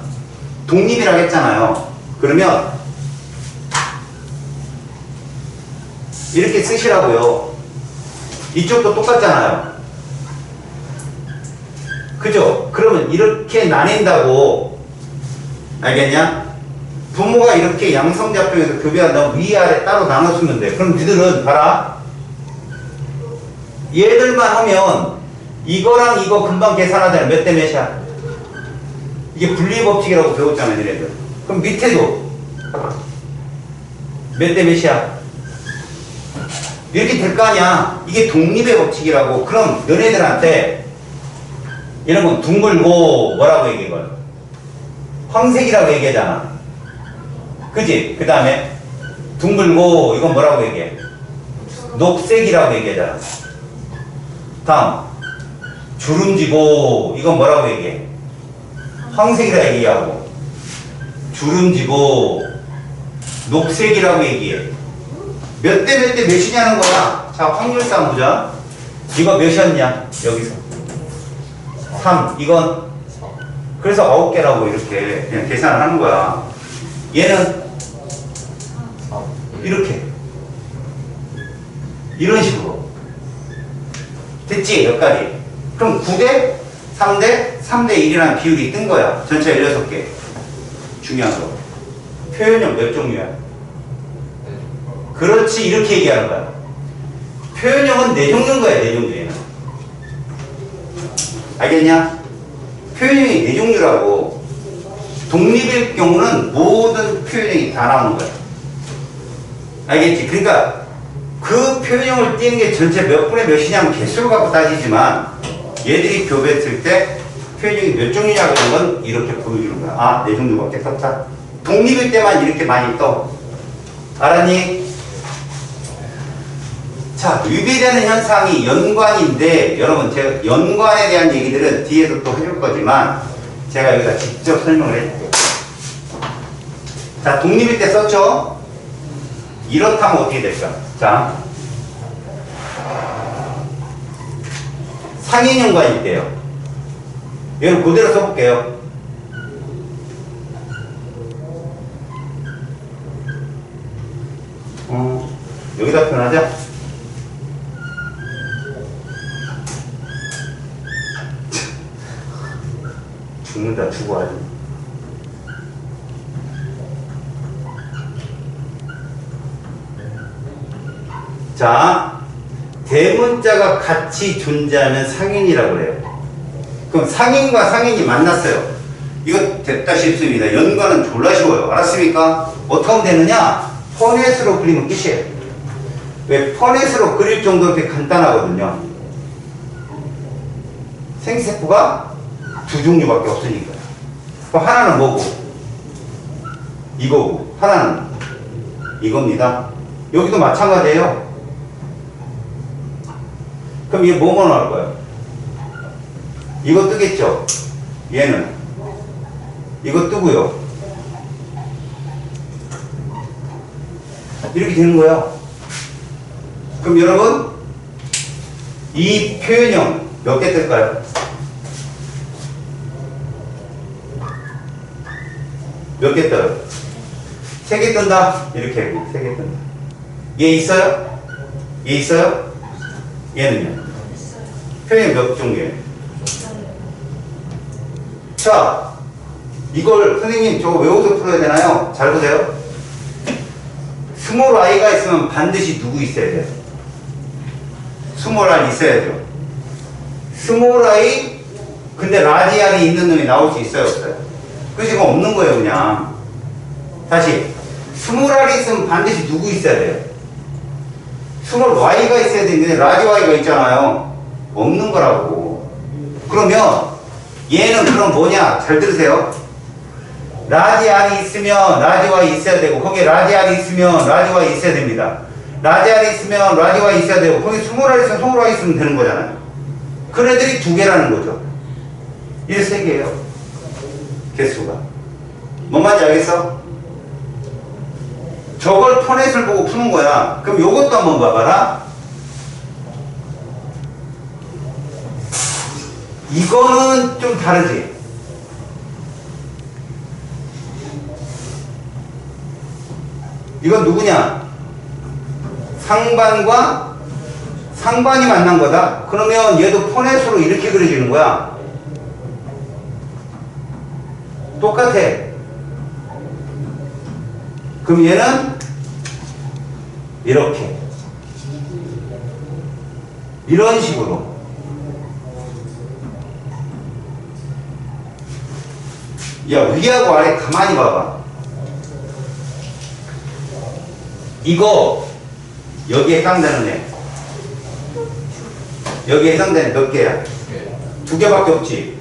A: 독립이라고 했잖아요. 그러면 이렇게 쓰시라고요. 이쪽도 똑같잖아요. 그죠? 그러면 이렇게 나뉜다고. 알겠냐? 부모가 이렇게 양성잡종에서 교배한다면 위아래 따로 나눠주면 돼. 그럼 니들은 봐라. 얘들만 하면 이거랑 이거 금방 계산하잖아. 몇 대 몇이야? 이게 분리법칙이라고 배웠잖아 얘네들. 그럼 밑에도 몇 대 몇이야? 이렇게 될 거 아니야. 이게 독립의 법칙이라고. 그럼 너네들한테 이런 건 둥글고 뭐라고 얘기해? 이걸 황색이라고 얘기하잖아. 그지? 그 다음에 둥글고 이건 뭐라고 얘기해? 녹색이라고 얘기하잖아. 다음 주름지고 이건 뭐라고 얘기해? 황색이라고 얘기하고, 주름지고 녹색이라고 얘기해. 몇 대 몇 대 몇이냐는 거야. 자, 확률상 보자. 이거 몇이었냐? 여기서 3. 이건 그래서 9개라고 이렇게 그냥 계산을 하는 거야. 얘는 이렇게 이런 식으로 됐지? 여기까지. 그럼 9대 3대 3대 1이라는 비율이 뜬 거야. 전체 16개. 중요한 거. 표현형 몇 종류야? 그렇지, 이렇게 얘기하는 거야. 표현형은 4종류인 거야. 4종류에는. 알겠냐? 표현형이 4종류라고. 독립일 경우는 모든 표현형이 다 나오는 거야. 알겠지? 그러니까 그 표현형을 띄는 게 전체 몇 분의 몇이냐면 개수를 갖고 따지지만, 얘들이 교배했을 때 표현형이 몇 종류냐 그런 건 이렇게 보여주는 거야. 아, 4종류밖에 떴다. 독립일 때만 이렇게 많이 떠. 알았니? 자, 위배되는 현상이 연관인데, 여러분 제가 연관에 대한 얘기들은 뒤에서 또 해줄 거지만 제가 여기다 직접 설명을 해줄게요. 자, 독립일 때 썼죠? 이렇다면 어떻게 될까? 자, 상인 연관일 때요. 여러분 그대로 써볼게요. 여기다 표현하자. 죽는다, 죽어 아주. 자, 대문자가 같이 존재하면 상인이라고 그래요. 그럼 상인과 상인이 만났어요. 이거 됐다 싶습니다. 연관은 졸라 쉬워요. 알았습니까? 어떻게 하면 되느냐? 퍼넷으로 그리면 끝이에요. 왜? 퍼넷으로 그릴 정도 이렇게 간단하거든요. 생기세포가 두 종류밖에 없으니까. 그럼 하나는 뭐고? 이거고. 하나는 이겁니다. 여기도 마찬가지예요. 그럼 얘 뭐뭐 나올 거야? 이거 뜨겠죠? 얘는 이거 뜨고요. 이렇게 되는 거야. 그럼 여러분 이 표현형 몇 개 뜰까요? 몇 개 떠요? 3개 뜬다. 이렇게 3개 뜬다. 얘 있어요? 얘 있어요? 얘는요? 표현 몇 종류예요? 자, 이걸 선생님 저거 외워서 풀어야 되나요? 잘 보세요. 스몰 i가 있으면 반드시 누구 있어야 돼요? 스몰 i 있어야죠. 스몰 i 근데 라디알이 있는 놈이 나올 수 있어요? 없어요? 그 지금 없는 거예요. 그냥 다시 스몰 i이 있으면 반드시 누구 있어야 돼요? 스몰 y가 있어야 되는데 라지 y가 있잖아요. 없는 거라고. 그러면 얘는 그럼 뭐냐? 잘 들으세요. 라디알이 있으면 라지 y 있어야 되고 거기에 라디알이 있으면 라지 y 있어야 됩니다. 라디알이 있으면 라지 y 있어야 되고 거기 스몰 i 있으면 스몰 y 있으면 되는 거잖아요. 그 애들이 두 개라는 거죠. 이게 세 개예요. 개수가. 뭔 말인지 알겠어? 저걸 포넷을 보고 푸는 거야. 그럼 요것도 한번 봐봐라. 이거는 좀 다르지? 이건 누구냐? 상반과 상반이 만난 거다? 그러면 얘도 포넷으로 이렇게 그려지는 거야. 똑같아. 그럼 얘는 이렇게. 이런 식으로. 야, 위하고 아래 가만히 봐봐. 이거 여기에 해당되는 애. 여기에 해당되는 몇 개야? 두 개밖에 없지.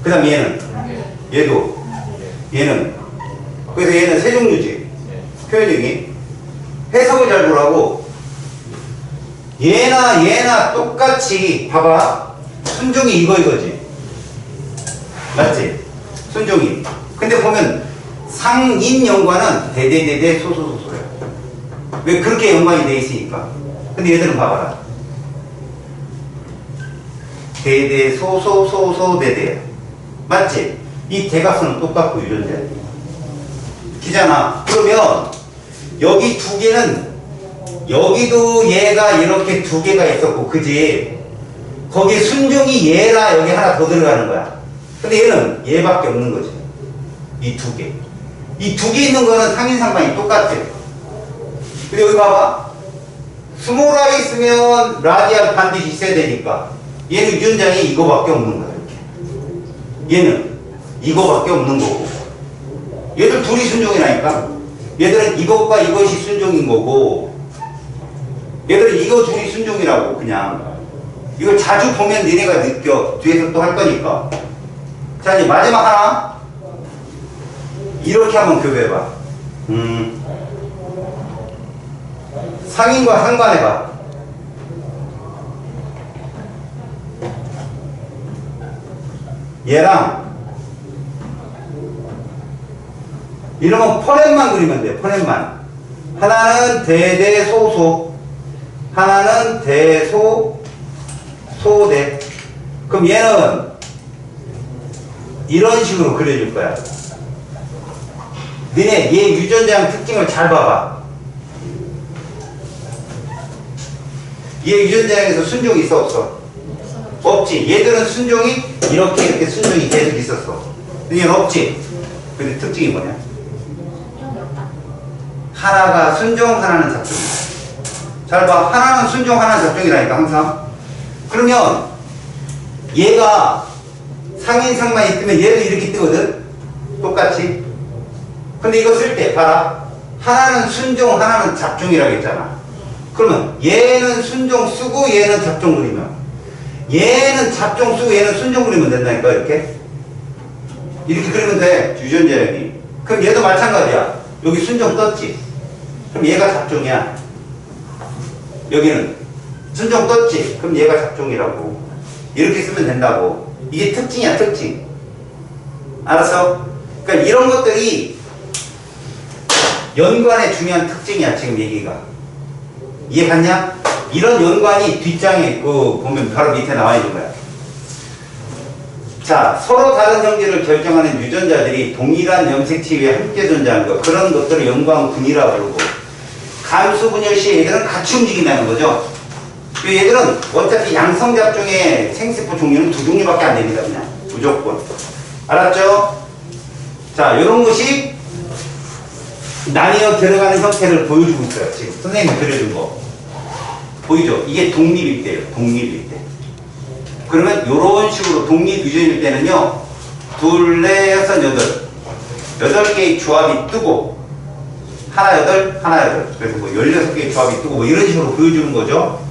A: 그 다음 얘는? 얘도. 얘는. 그래서 얘는 세 종류지. 표현형이. 해석을 잘 보라고. 얘나 똑같이 봐봐. 순종이 이거지. 맞지? 순종이. 근데 보면 상인 연관은 대대대대 소소소소야. 왜 그렇게 연관이 돼 있으니까. 근데 얘들은 봐봐라. 대대 소소소소 대대야. 맞지? 이 대각선은 똑같고 유전자. 기잖아. 그러면 여기 두 개는 여기도 얘가 이렇게 두 개가 있었고 그지? 거기에 순종이 얘라 여기 하나 더 들어가는 거야. 근데 얘는 얘밖에 없는 거지. 이 두 개. 이 두 개 있는 거는 상인상반이 똑같아. 근데 여기 봐봐. 스몰 i 있으면 라디알 반드시 있어야 되니까 얘는 유전자이 이거밖에 없는 거야. 이렇게. 얘는 이거밖에 없는 거고. 얘들 둘이 순종이라니까. 얘들은 이것과 이것이 순종인 거고 얘들은 이거 둘이 순종이라고. 그냥 이걸 자주 보면 니네가 느껴. 뒤에서 또 할 거니까. 자, 이제 마지막 하나. 이렇게 한번 교배해봐. 상인과 상반해봐. 얘랑 이러면 포넷만 그리면 돼. 포넷만. 하나는 대대소소, 하나는 대소소대. 그럼 얘는 이런 식으로 그려줄 거야. 너네 얘 유전자형 특징을 잘 봐봐. 얘 유전자형에서 순종이 있어 없어? 없지. 얘들은 순종이 이렇게 순종이 계속 있었어. 얘는 없지. 근데 특징이 뭐냐? 하나가 순종, 하나는 작종. 잘 봐. 하나는 순종, 하나는 작종이라니까 항상. 그러면 얘가 상인 상반이 뜨면 얘도 이렇게 뜨거든. 똑같이. 근데 이거 쓸 때 봐라. 하나는 순종, 하나는 작종이라고 했잖아. 그러면 얘는 순종 쓰고 얘는 작종 그리면 얘는 잡종 쓰고 얘는 순종 그리면 된다니까, 이렇게. 이렇게 그리면 돼, 유전자 여기. 그럼 얘도 마찬가지야. 여기 순종 떴지. 그럼 얘가 잡종이야. 여기는 순종 떴지. 그럼 얘가 잡종이라고. 이렇게 쓰면 된다고. 이게 특징이야, 특징. 알았어? 그러니까 이런 것들이 연관의 중요한 특징이야, 지금 얘기가. 이해 갔냐? 이런 연관이 뒷장에 보면 바로 밑에 나와 있는 거야. 자, 서로 다른 형질을 결정하는 유전자들이 동일한 염색체 위에 함께 존재하는 거. 그런 것들을 연관군이라고 부르고. 감수 분열 시 얘들은 같이 움직인다는 거죠. 얘들은 어차피 양성잡종의 생세포 종류는 두 종류밖에 안 됩니다, 그냥. 무조건. 알았죠? 자, 요런 것이 나뉘어 들어가는 형태를 보여주고 있어요. 지금 선생님이 그려준 거. 보이죠? 이게 독립일 때예요. 독립일 때. 그러면 요런 식으로 독립 유전일 때는요. 둘, 넷, 여섯, 여덟 개의 조합이 뜨고 하나, 여덟. 그래서 뭐 16개의 조합이 뜨고 뭐 이런 식으로 보여주는 거죠.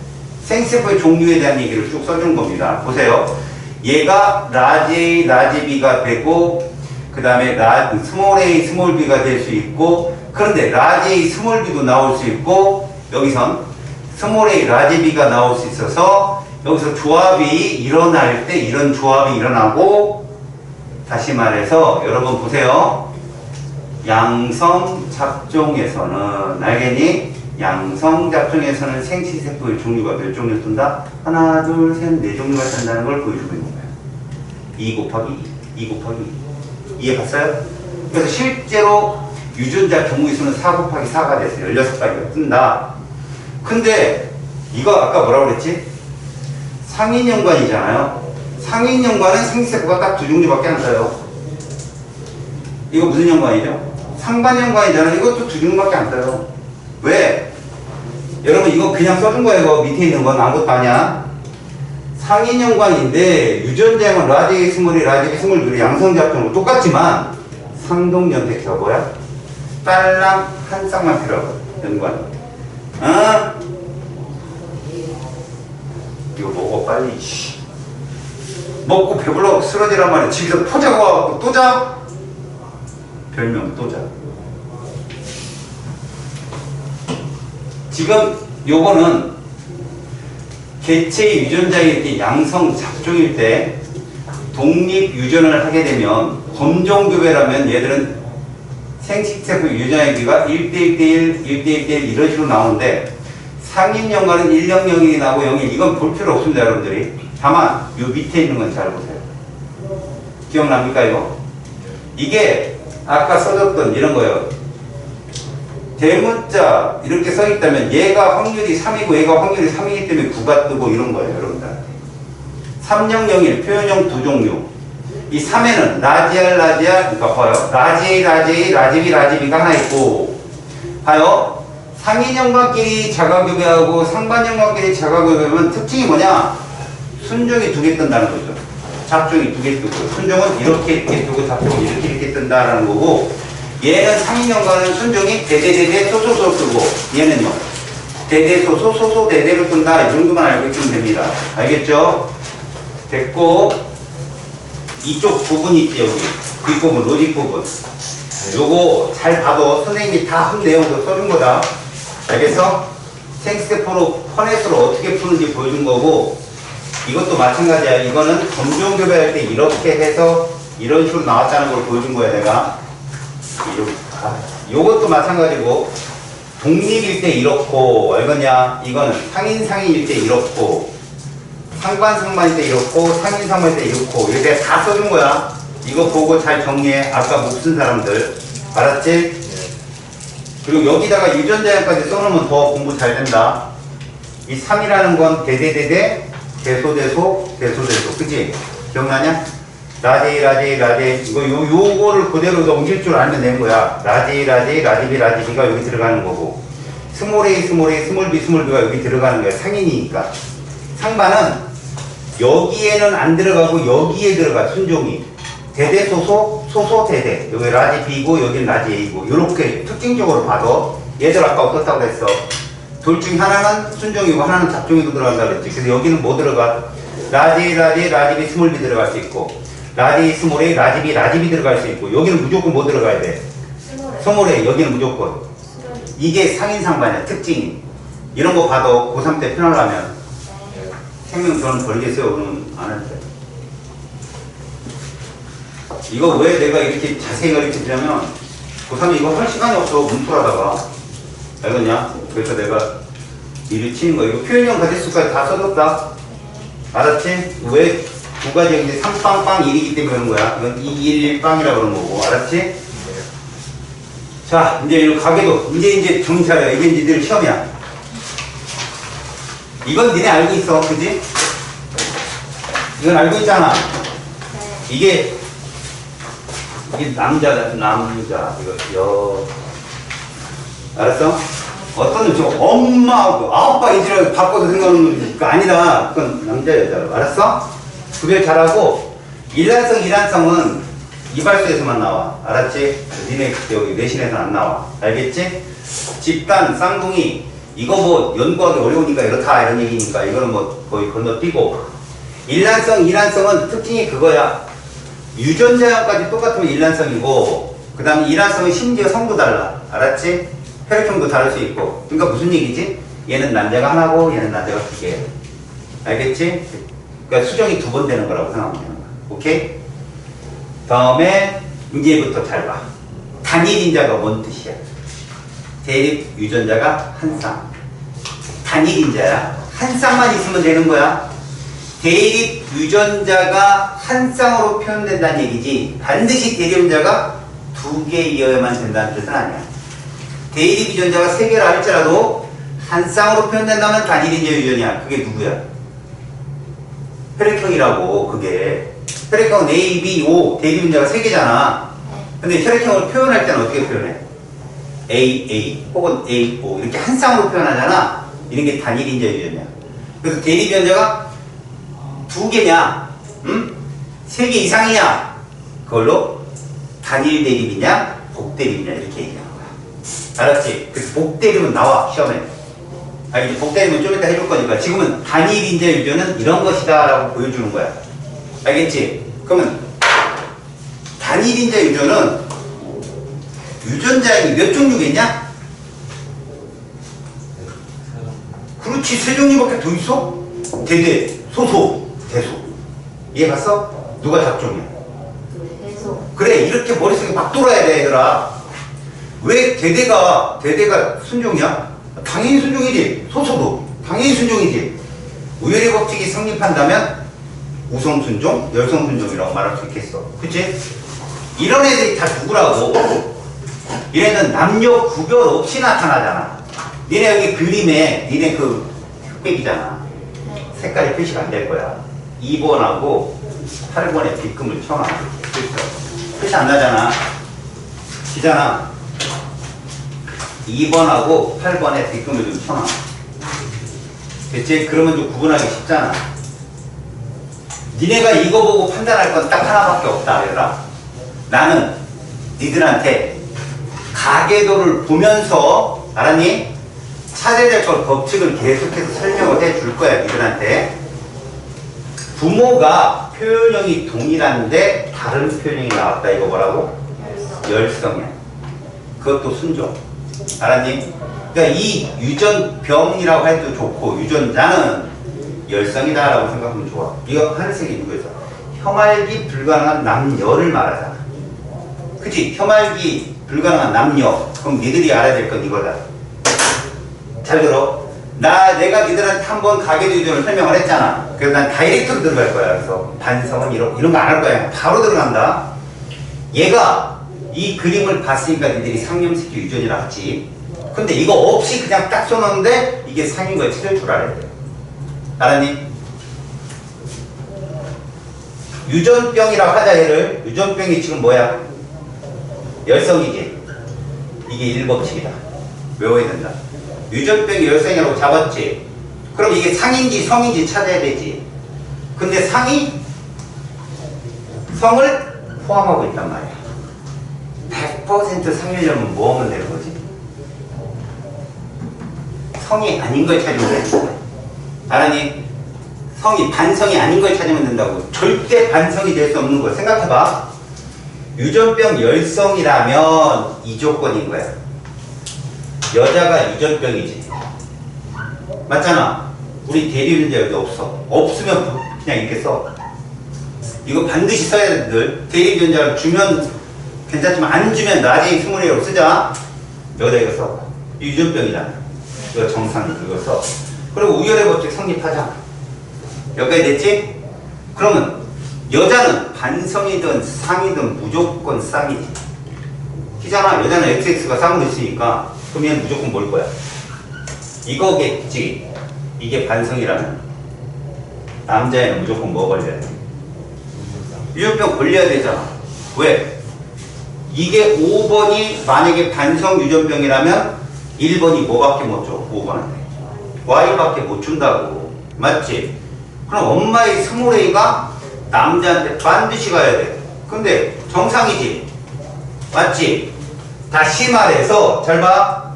A: 생세포의 종류에 대한 얘기를 쭉 써주는 겁니다. 보세요. 얘가 라지 A, 라지 B가 되고 그 다음에 스몰 a, 스몰 b가 될 수 있고 그런데 라지 A, 스몰 b도 나올 수 있고 여기선 스몰 a, 라지 b가 나올 수 있어서 여기서 조합이 일어날 때 이런 조합이 일어나고 다시 말해서 여러분 보세요. 양성 잡종에서는 알겠니? 양성 잡종에서는 생체세포의 종류가 몇 종류 뜬다? 하나, 둘, 셋, 네 종류가 뜬다는 걸 보여주고 있는 거예요. 2 곱하기 2, 2 곱하기 2. 이해 갔어요? 그래서 실제로 유전자 경우의 수는 4 곱하기 4가 됐어요. 16가지가 뜬다. 근데 이거 아까 뭐라고 그랬지? 상인연관이잖아요. 상인연관은 생체세포가 딱 두 종류밖에 안 떠요. 이거 무슨 연관이죠? 상반연관이잖아요. 이것도 두 종류밖에 안 떠요. 왜? 여러분 이거 그냥 써준 거예요. 이거 밑에 있는 건 아무것도 아니야. 상인연관인데 유전자형은 라지 A, 스몰 A, 라지 B, 스몰 B로 양성잡종으로 똑같지만 상동연색체가 뭐야? 딸랑 한 쌍만 필요하거든. 연관. 어? 이거 먹어 빨리. 먹고 배불러 쓰러지란 말이야. 집에서 포자고 와갖고 또 자? 별명 또 자. 지금 요거는 개체의 유전자일 때 양성 잡종일 때 독립 유전을 하게 되면 검종교배라면 얘들은 생식세포 유전의 비가 1대1대1, 1대1대1 이런 식으로 나오는데 상인연관은 100이 나오고 01 이건 볼 필요 없습니다 여러분들이. 다만 요 밑에 있는 건 잘 보세요. 기억납니까 이거? 이게 아까 써줬던 이런 거예요. 대문자 이렇게 써있다면 얘가 확률이 3이고 얘가 확률이 3이기 때문에 9가 뜨고 이런 거예요 여러분들한테. 3001 표현형 두 종류. 이 3에는 라지알 그러니까 봐요. 라지 A, 라지 B, 라지 B가 하나 있고 봐요. 상인연관끼리 자가교배하고 상반연관끼리 자가교배하면 특징이 뭐냐? 순종이 두 개 뜬다는 거죠. 잡종이 두 개 뜨고 순종은 이렇게 뜨고 잡종은 이렇게 뜬다라는 거고 얘는 상인연관은 순종이 대대대대 소소소 뜨고 얘는요 대대소소 소소 대대로 뜬다. 이 정도만 알고 있으면 됩니다. 알겠죠? 됐고 이쪽 부분이 있지 여기 뒷부분 로직 부분 요거 잘 봐도 선생님이 다 한 내용도 써준 거다. 알겠어? 생세포로 퍼넷으로 어떻게 푸는지 보여준 거고 이것도 마찬가지야. 이거는 검종교배할 때 이렇게 해서 이런 식으로 나왔다는 걸 보여준 거야 내가. 요것도 마찬가지고 독립일 때 이렇고 알겠냐? 이거는 상인일 때 이렇고 상반일 때 이렇고 상인일 때 이렇고 이렇게 다 써준 거야. 이거 보고 잘 정리해. 아까 못 쓴 사람들 알았지? 그리고 여기다가 유전자형까지 써놓으면 더 공부 잘 된다. 이 3이라는 건 대대대대 대소대소 그치? 기억나냐? 라지 이거 요거를 그대로 넘길 줄 알면 되는 거야. 라지 B, 라지 B가 여기 들어가는 거고 스몰 A, 스몰 B, 스몰 B가 여기 들어가는 거야. 상인이니까. 상반은 여기에는 안 들어가고 여기에 들어가. 순종이 대대 대대 여기 라지 B고 여기는 라지 A고 이렇게 특징적으로 봐도 얘들 아까 어떻다고 그랬어? 둘 중 하나는 순종이고 하나는 잡종이고 들어간다 그랬지. 그래서 여기는 뭐 들어가? 라지, 라지 B, 스몰 B 들어갈 수 있고, 라지, 스몰 A, 라지 B, 라지 B 들어갈 수 있고, 여기는 무조건 뭐 들어가야 돼? 스몰 A, 여기는 무조건. 이게 상인상반이야, 특징이. 이런 거 봐도 고3 때 편하려면 생명저는 벌겠어요? 그러면 안 할 때. 이거 왜 내가 이렇게 자세히 가르치냐면 고3에 이거 할 시간이 없어. 문풀하다가. 알겠냐? 그래서 내가 미리 치는 거. 이거 표현형 가지수까지 다 써줬다. 알았지? 왜 두 가지 이제 3빵빵 1이기 때문에 그런 거야. 이건 211빵이라고 그러는 거고. 알았지? 자, 이제 이거 가게도 이제 정신 차려. 이게 이제 늘 시험이야. 이건 니네 알고 있어. 그지? 이건 알고 있잖아. 이게 남자다. 이거 알았어? 어떤 놈 지금 엄마, 아빠 이지라고 바꿔서 생각하는 거 아니다. 그건 남자 여자로. 알았어? 구별 잘하고 일란성, 이란성은 이발소에서만 나와. 알았지? 니네 여기 내신에서 안 나와. 알겠지? 집단, 쌍둥이 이거 뭐 연구하기 어려우니까 이렇다 이런 얘기니까 이거는 뭐 거의 건너뛰고. 일란성, 이란성은 특징이 그거야. 유전자형까지 똑같으면 일란성이고, 그 다음에 이란성은 심지어 성도 달라. 알았지? 혈액형도 다를 수 있고. 그러니까 무슨 얘기지? 얘는 남자가 하나고 얘는 남자가 두 개야. 알겠지? 그러니까 수정이 두 번 되는 거라고 생각하면 되는 거야. 오케이? 다음에 이제부터 잘 봐. 단일인자가 뭔 뜻이야? 대립 유전자가 한 쌍. 단일인자야. 한 쌍만 있으면 되는 거야. 대립 유전자가 한 쌍으로 표현된다는 얘기지 반드시 대립 유전자가 두 개이어야만 된다는 뜻은 아니야. 대립 유전자가 세 개라 할지라도 한 쌍으로 표현된다면 단일인자 유전이야. 그게 누구야? 혈액형이라고. 그게 혈액형은 A, B, O 대립 유전자가 세 개잖아. 근데 혈액형을 표현할 때는 어떻게 표현해? A, A 혹은 A, O 이렇게 한 쌍으로 표현하잖아. 이런 게 단일인자 유전이야. 그래서 대립 유전자가 두 개냐, 세 개 이상이냐, 그걸로 단일 대립이냐, 복대립이냐 이렇게 얘기하는 거야. 알았지? 그래서 복대립은 나와 시험에. 알겠지? 복대립은 좀 이따 해줄 거니까 지금은 단일인자 유전은 이런 것이다 라고 보여주는 거야. 알겠지? 그러면 단일인자 유전은 유전자에 몇 종류겠냐? 그렇지, 세 종류밖에 더 있어? 대대, 소소, 대소. 이해 갔어? 누가 잡종이야? 그래, 이렇게 머릿속에 막 돌아야 돼, 얘들아. 왜 대대가 순종이야? 당연히 순종이지. 소소도 당연히 순종이지. 우열의 법칙이 성립한다면 우성순종, 열성순종이라고 말할 수 있겠어. 그치? 이런 애들이 다 누구라고? 얘네는 남녀 구별 없이 나타나잖아. 니네 여기 그림에 니네 그 흑백이잖아. 색깔이 표시가 안 될 거야. 2번하고 8번에 빗금을 쳐놔. 표시 안 나잖아. 기잖아. 2번하고 8번에 빗금을 좀 쳐놔. 됐지? 그러면 좀 구분하기 쉽잖아. 니네가 이거 보고 판단할 건 딱 하나밖에 없다. 얘들아. 나는 니들한테 가계도를 보면서, 알았니? 찾아야 될 걸 법칙을 계속해서 설명을 해줄 거야, 니들한테. 부모가 표현형이 동일한데 다른 표현형이 나왔다. 이거 뭐라고? 열성이야. 그것도 순종. 알았니? 그러니까 이 유전병이라고 해도 좋고 유전자는 열성이다 라고 생각하면 좋아. 이거 하늘색에 있는 거 있어. 혐알기 불가능한 남녀를 말하잖아. 그치? 혐알기 불가능한 남녀. 그럼 니들이 알아야 될 건 이거다. 잘 들어. 내가 니들한테 한번 가계도 유전을 설명을 했잖아. 그래서 난 다이렉트로 들어갈 거야. 그래서 반성은 이런 거 안 할 거야. 바로 들어간다. 얘가 이 그림을 봤으니까 니들이 상념스키 유전이라 하지. 근데 이거 없이 그냥 딱 써놓는데 이게 상인 거에 찾을 줄 알아야 돼. 알았니? 유전병이라고 하자. 얘를 유전병이 지금 뭐야? 열성이지. 이게 1법칙이다. 외워야 된다. 유전병이 열성이라고 잡았지. 그럼 이게 상인지 성인지 찾아야 되지. 근데 상이 성을 포함하고 있단 말이야. 100% 상이려면 뭐 하면 되는 거지? 성이 아닌 걸 찾으면 되는 거야. 알았니? 성이 반성이 아닌 걸 찾으면 된다고. 절대 반성이 될 수 없는 거 생각해봐. 유전병 열성이라면 이 조건인 거야. 여자가 유전병이지. 맞잖아. 우리 대리운전자 여기 없어. 없으면 그냥 이렇게 써. 이거 반드시 써야 돼. 늘 대리운전자를 주면 괜찮지만 안 주면 나중에 20회로 쓰자. 여기다 이거 써. 유전병이잖아. 이거 정상 이거 써. 그리고 우열의 법칙 성립하자. 여기까지 됐지? 그러면 여자는 반성이든 상이든 무조건 쌍이지. 희잖아. 여자는 XX가 쌍으로 있으니까 그럼 얘는 무조건 뭘 거야? 이거겠지. 이게 반성이라면 남자애는 무조건 뭐 걸려야 돼? 유전병 걸려야 되잖아. 왜? 이게 5번이 만약에 반성 유전병이라면 1번이 뭐밖에 못 줘? 5번한테 Y밖에 못 준다고. 맞지? 그럼 엄마의 스몰A가 남자한테 반드시 가야 돼. 근데 정상이지. 맞지? 다시 말해서 잘 봐.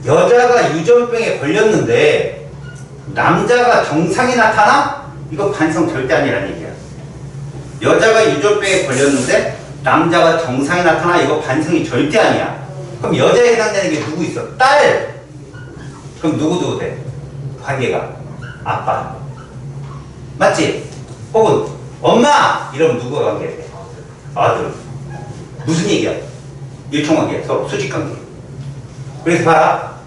A: 여자가 유전병에 걸렸는데 남자가 정상이 나타나? 이거 반성 절대 아니라는 얘기야. 여자가 유전병에 걸렸는데 남자가 정상이 나타나? 이거 반성이 절대 아니야. 그럼 여자에 해당되는 게 누구 있어? 딸! 그럼 누구 돼? 관계가 아빠. 맞지? 혹은 엄마! 이러면 누구가 관계돼? 아들. 무슨 얘기야? 일총관계, 서로 수직관계. 그래서 봐라.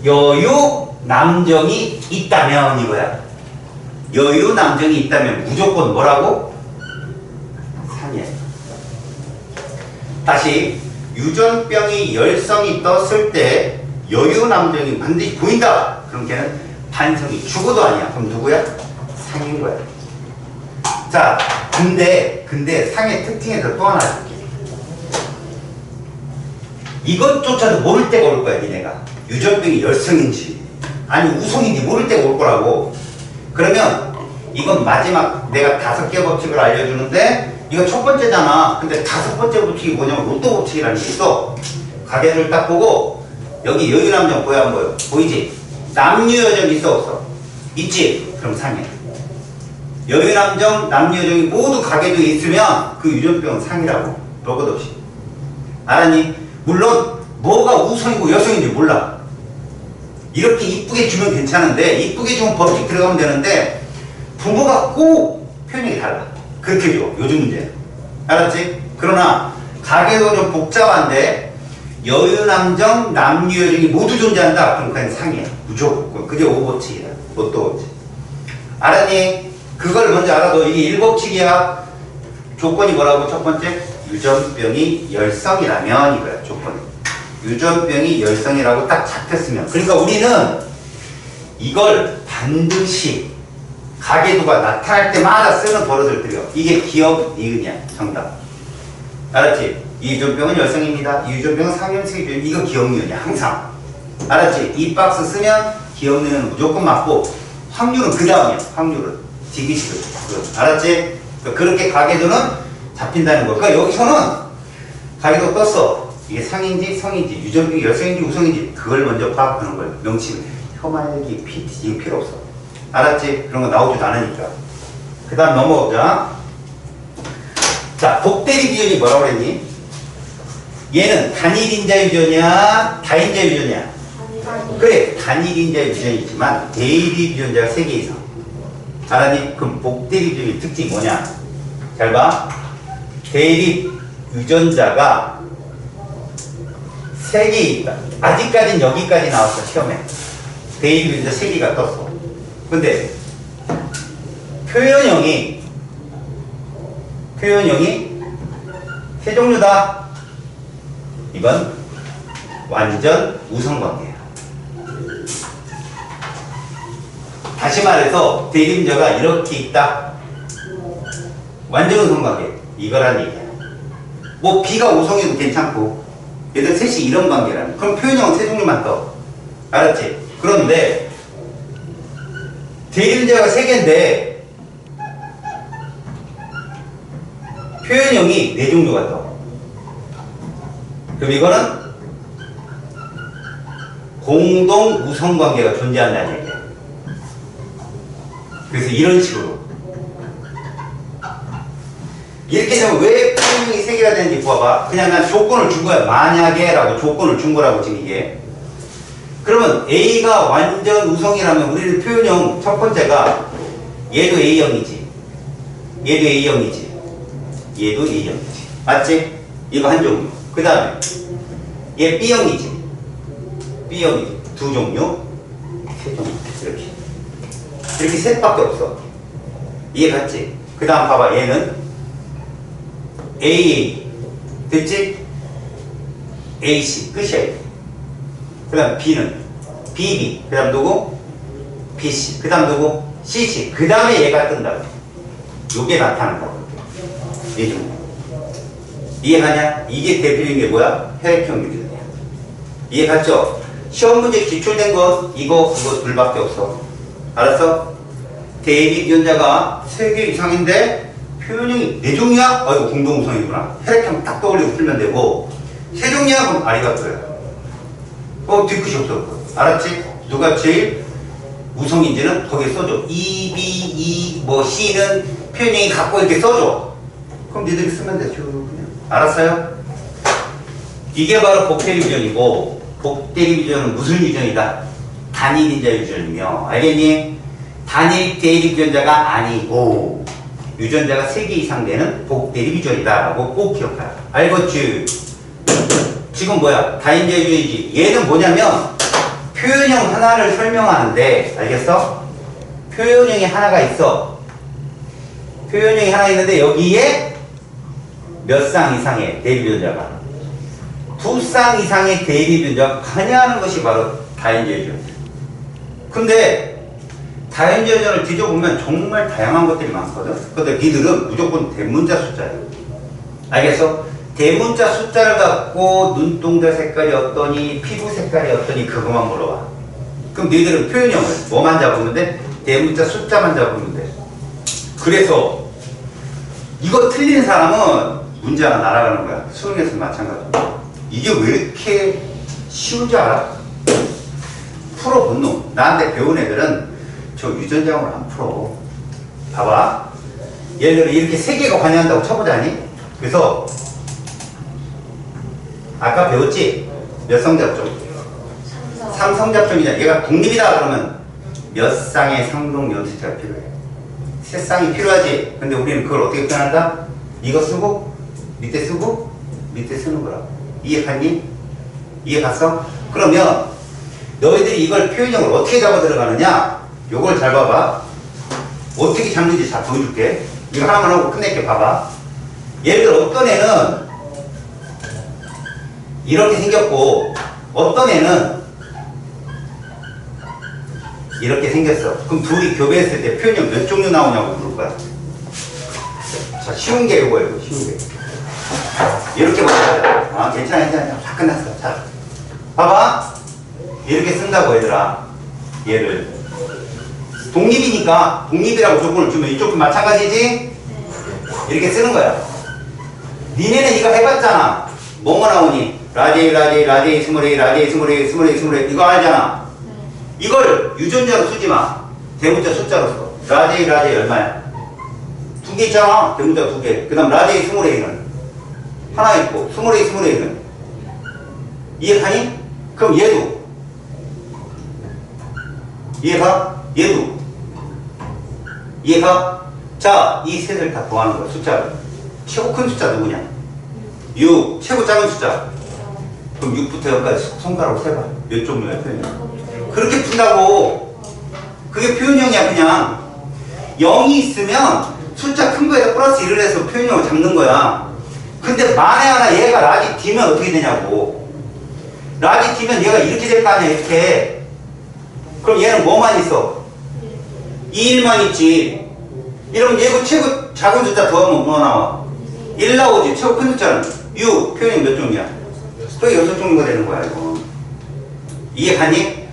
A: 여유 남정이 있다면 이거야. 여유 남정이 있다면 무조건 뭐라고? 상이야. 다시 유전병이 열성이 떴을 때 여유 남정이 반드시 보인다. 그럼 걔는 반성이 죽어도 아니야. 그럼 누구야? 상인 거야. 자, 근데 상의 특징에서 또 하나 줄게. 이것조차도 모를 때가 올 거야, 니네가. 유전병이 열성인지 아니 우성인지 모를 때가 올 거라고. 그러면 이건 마지막 내가 5개 법칙을 알려주는데 이거 첫 번째잖아. 근데 5번째 법칙이 뭐냐면 로또 법칙이라는 게 있어. 가계를 딱 보고 여기 여유남정 보여 안 보여? 보이지? 남유여정 있어 없어? 있지? 그럼 상해. 여유남정, 남유여정이 모두 가계도 있으면 그 유전병은 상이라고. 별 것 없이. 알았니? 물론 뭐가 우성이고 여성인지 몰라. 이렇게 이쁘게 주면 괜찮은데 이쁘게 주면 법칙 들어가면 되는데 부모가 꼭 표현이 달라. 그렇게 줘. 요즘 문제는. 알았지? 그러나 가계도 좀 복잡한데 여유남정, 남유여정이 모두 존재한다. 그럼 그냥 상이야. 무조건. 그게 5법칙이다. 로또 법칙. 알았니? 그걸 먼저 알아도 이게 1법칙이야. 조건이 뭐라고? 첫 번째 유전병이 열성이라면 이거야. 조건이. 유전병이 열성이라고 딱 잡혔으면. 그러니까 우리는 이걸 반드시 가계도가 나타날 때마다 쓰는 버릇을 들여. 이게 기억, 니은이야. 정답. 알았지? 이 유전병은 열성입니다. 이 유전병은 상현성이죠. 이거 기억, 니은이야. 항상. 알았지? 이 박스 쓰면 기억, 니은은 무조건 맞고 확률은 그 다음이야. 확률은. 디귿이거든. 알았지? 그렇게 가계도는 잡힌다는 거. 그러니까 여기서는 가계도 떴어. 이게 상인지 성인지 유전병이 열성인지 우성인지 그걸 먼저 파악하는 거예요. 명칭. 혐알기, PT 이거 필요 없어. 알았지? 그런 거 나오지도 않으니까. 그 다음 넘어오자. 자, 복대리 비전이 뭐라고 그랬니? 얘는 단일인자 유전이야? 다인자 유전이야? 그래, 단일인자 유전이지만 대리 유전자가 3개 이상. 알았니? 그럼 복대리 비전의 특징이 뭐냐? 잘 봐. 대립 유전자가 3개 있다. 아직까지는 여기까지 나왔어, 시험에. 대립 유전자 3개가 떴어. 근데 표현형이 세 종류다. 이건 완전 우성관계야. 다시 말해서 대립유전자가 이렇게 있다. 완전 우성관계. 이거란 얘기야. 뭐 B가 우성해도 괜찮고 얘들 셋이 이런 관계라는. 그럼 표현형은 세 종류만 떠. 알았지? 그런데 대립유전자가 3개인데 표현형이 4종류가 떠. 그럼 이거는 공동 우성관계가 존재한다는 얘기야. 그래서 이런 식으로. 이렇게 되면 왜 표현형이 세 개가 되는지 봐봐. 그냥 난 조건을 준 거야. 만약에 라고 조건을 준 거라고 지금 이게. 그러면 A가 완전 우성이라면 우리는 표현형 첫 번째가 얘도 A형이지. 얘도 A형이지. 얘도 A형이지. 맞지? 이거 한 종류. 그 다음에 얘 B형이지. B형이지. 두 종류. 세 종류. 이렇게. 이렇게 셋밖에 없어. 이해 갔지? 그 다음 봐봐. 얘는 AA. 됐지? AC. 끝이야. 그 다음 B는 BB. 그 다음 누구? BC. 그 다음 누구? CC. 그 다음에 얘가 뜬다고. 요게 나타난다고. 이 종류. 이해가냐? 이게 대표적인 게 뭐야? 혈액형 유전이야. 이해갔죠? 시험 문제 기출된 거 이거 둘밖에 없어. 알았어? 대립 유전자가 3개 이상인데 표현형이 4종이야? 이거 공동우성이구나. 혈액형 딱 떠올리고 풀면 되고 3종이야? 그럼 아리가또야. 뒤끝이 없어. 알았지? 누가 제일 우성인지는 거기에 써줘. E, B, E, C는 표현형이 갖고 이렇게 써줘. 그럼 니들이 쓰면 되죠. 그냥. 알았어요? 이게 바로 복대립 유전이고, 복대립 유전은 무슨 유전이다? 단일 인자 유전이며, 알겠니? 단일 대립 유전자가 아니고, 유전자가 3개 이상 되는 복대립 유전이다 라고 꼭 기억하라. 알겠지? 지금 뭐야? 다인자 유전이지. 얘는 뭐냐면 표현형 하나를 설명하는데, 알겠어? 표현형이 하나가 있어. 표현형이 하나 있는데 여기에 몇 쌍 이상의 대립 유전자가 2쌍 이상의 대립 유전자가 관여하는 것이 바로 다인자 유전. 근데 다인자 유전을 뒤져보면 정말 다양한 것들이 많거든. 근데 니들은 무조건 대문자 숫자야. 알겠어? 대문자 숫자를 갖고 눈동자 색깔이 어떠니, 피부 색깔이 어떠니 그것만 물어봐. 그럼 너희들은 표현형을 뭐만 잡으면 돼? 대문자 숫자만 잡으면 돼. 그래서 이거 틀린 사람은 문제 하나 날아가는 거야. 수능에서 마찬가지야. 이게 왜 이렇게 쉬운 줄 알아? 풀어본 놈. 나한테 배운 애들은 저 유전자형을 안 풀어. 봐봐. 예를 들어 이렇게 3개가 관여한다고 쳐보자니? 그래서 아까 배웠지? 몇 성잡종? 3성잡종이잖아. 얘가 독립이다 그러면 몇 쌍의 상동 연수자가 필요해? 3쌍이 필요하지. 근데 우리는 그걸 어떻게 표현한다? 이거 쓰고 밑에 쓰고 밑에 쓰는 거라. 이해갔니? 이해갔어? 그러면 너희들이 이걸 표현형을 어떻게 잡아 들어가느냐? 요걸 잘 봐봐. 어떻게 잡는지 잘 보여줄게. 이거 하나만 하고 끝낼게. 봐봐. 예를 들어 어떤 애는 이렇게 생겼고 어떤 애는 이렇게 생겼어. 그럼 둘이 교배했을 때 표현형 몇 종류 나오냐고 물을 거야. 자, 쉬운 게 이거예요. 쉬운 게. 이렇게 보자. 아, 괜찮아. 다 끝났어. 자, 봐봐. 이렇게 쓴다고 얘들아. 얘를. 독립이니까 독립이라고 조건을 주면 이쪽도 마찬가지지? 이렇게 쓰는 거야. 니네는 이거 해봤잖아. 뭐뭐 나오니? 라데이, 스모레이 이거 알잖아. 이걸 유전자로 쓰지 마. 대문자 숫자로 써. 라데이 얼마야? 2개 있잖아. 대문자 2개. 그 다음 라데이 스모레이는 하나 있고 스모레이는 이해가니? 그럼 얘도 이해가? 얘도 이해가? 자, 이 셋을 다 더하는 거야. 숫자를. 최고 큰 숫자 누구냐? 6. 최고 작은 숫자. 그럼 6부터 0까지 손가락으로 세봐. 몇 종류야 표현형? 그렇게 푼다고. 그게 표현형이야. 그냥 0이 있으면 숫자 큰 거에다 플러스 1을 해서 표현형을 잡는 거야. 근데 만에 하나 얘가 라지 D면 어떻게 되냐고. 라지 D면 얘가 이렇게 될 거 아니야. 이렇게. 그럼 얘는 뭐만 있어? 2일만 있지. 이러면 얘가 최고 작은 숫자 더하면 뭐 나와? 1 나오지. 최고 큰 숫자는 6. 표현형 몇 종이야? 또 6종류가 되는 거야. 이거. 이해가니?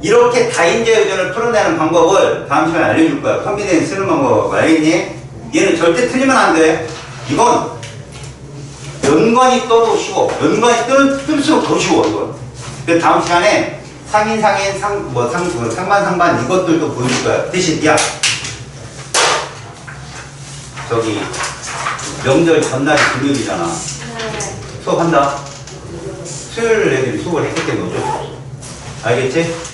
A: 이렇게 다인자 유전을 풀어내는 방법을 다음 시간에 알려줄 거야. 컴비네이션 쓰는 방법. 알겠니? 얘는 절대 틀리면 안 돼. 이건 연관이 떠도 쉬워. 연관이 뜰수록 더 쉬워. 이건. 그래서 다음 시간에 상인, 상반 이것들도 보여줄 거야. 대신 야 저기 명절 전날이 금요일이잖아.
B: 네.
A: 수업한다. 수요일 애들이 수업을 했기 때문에 어쩔 수 없어. 알겠지?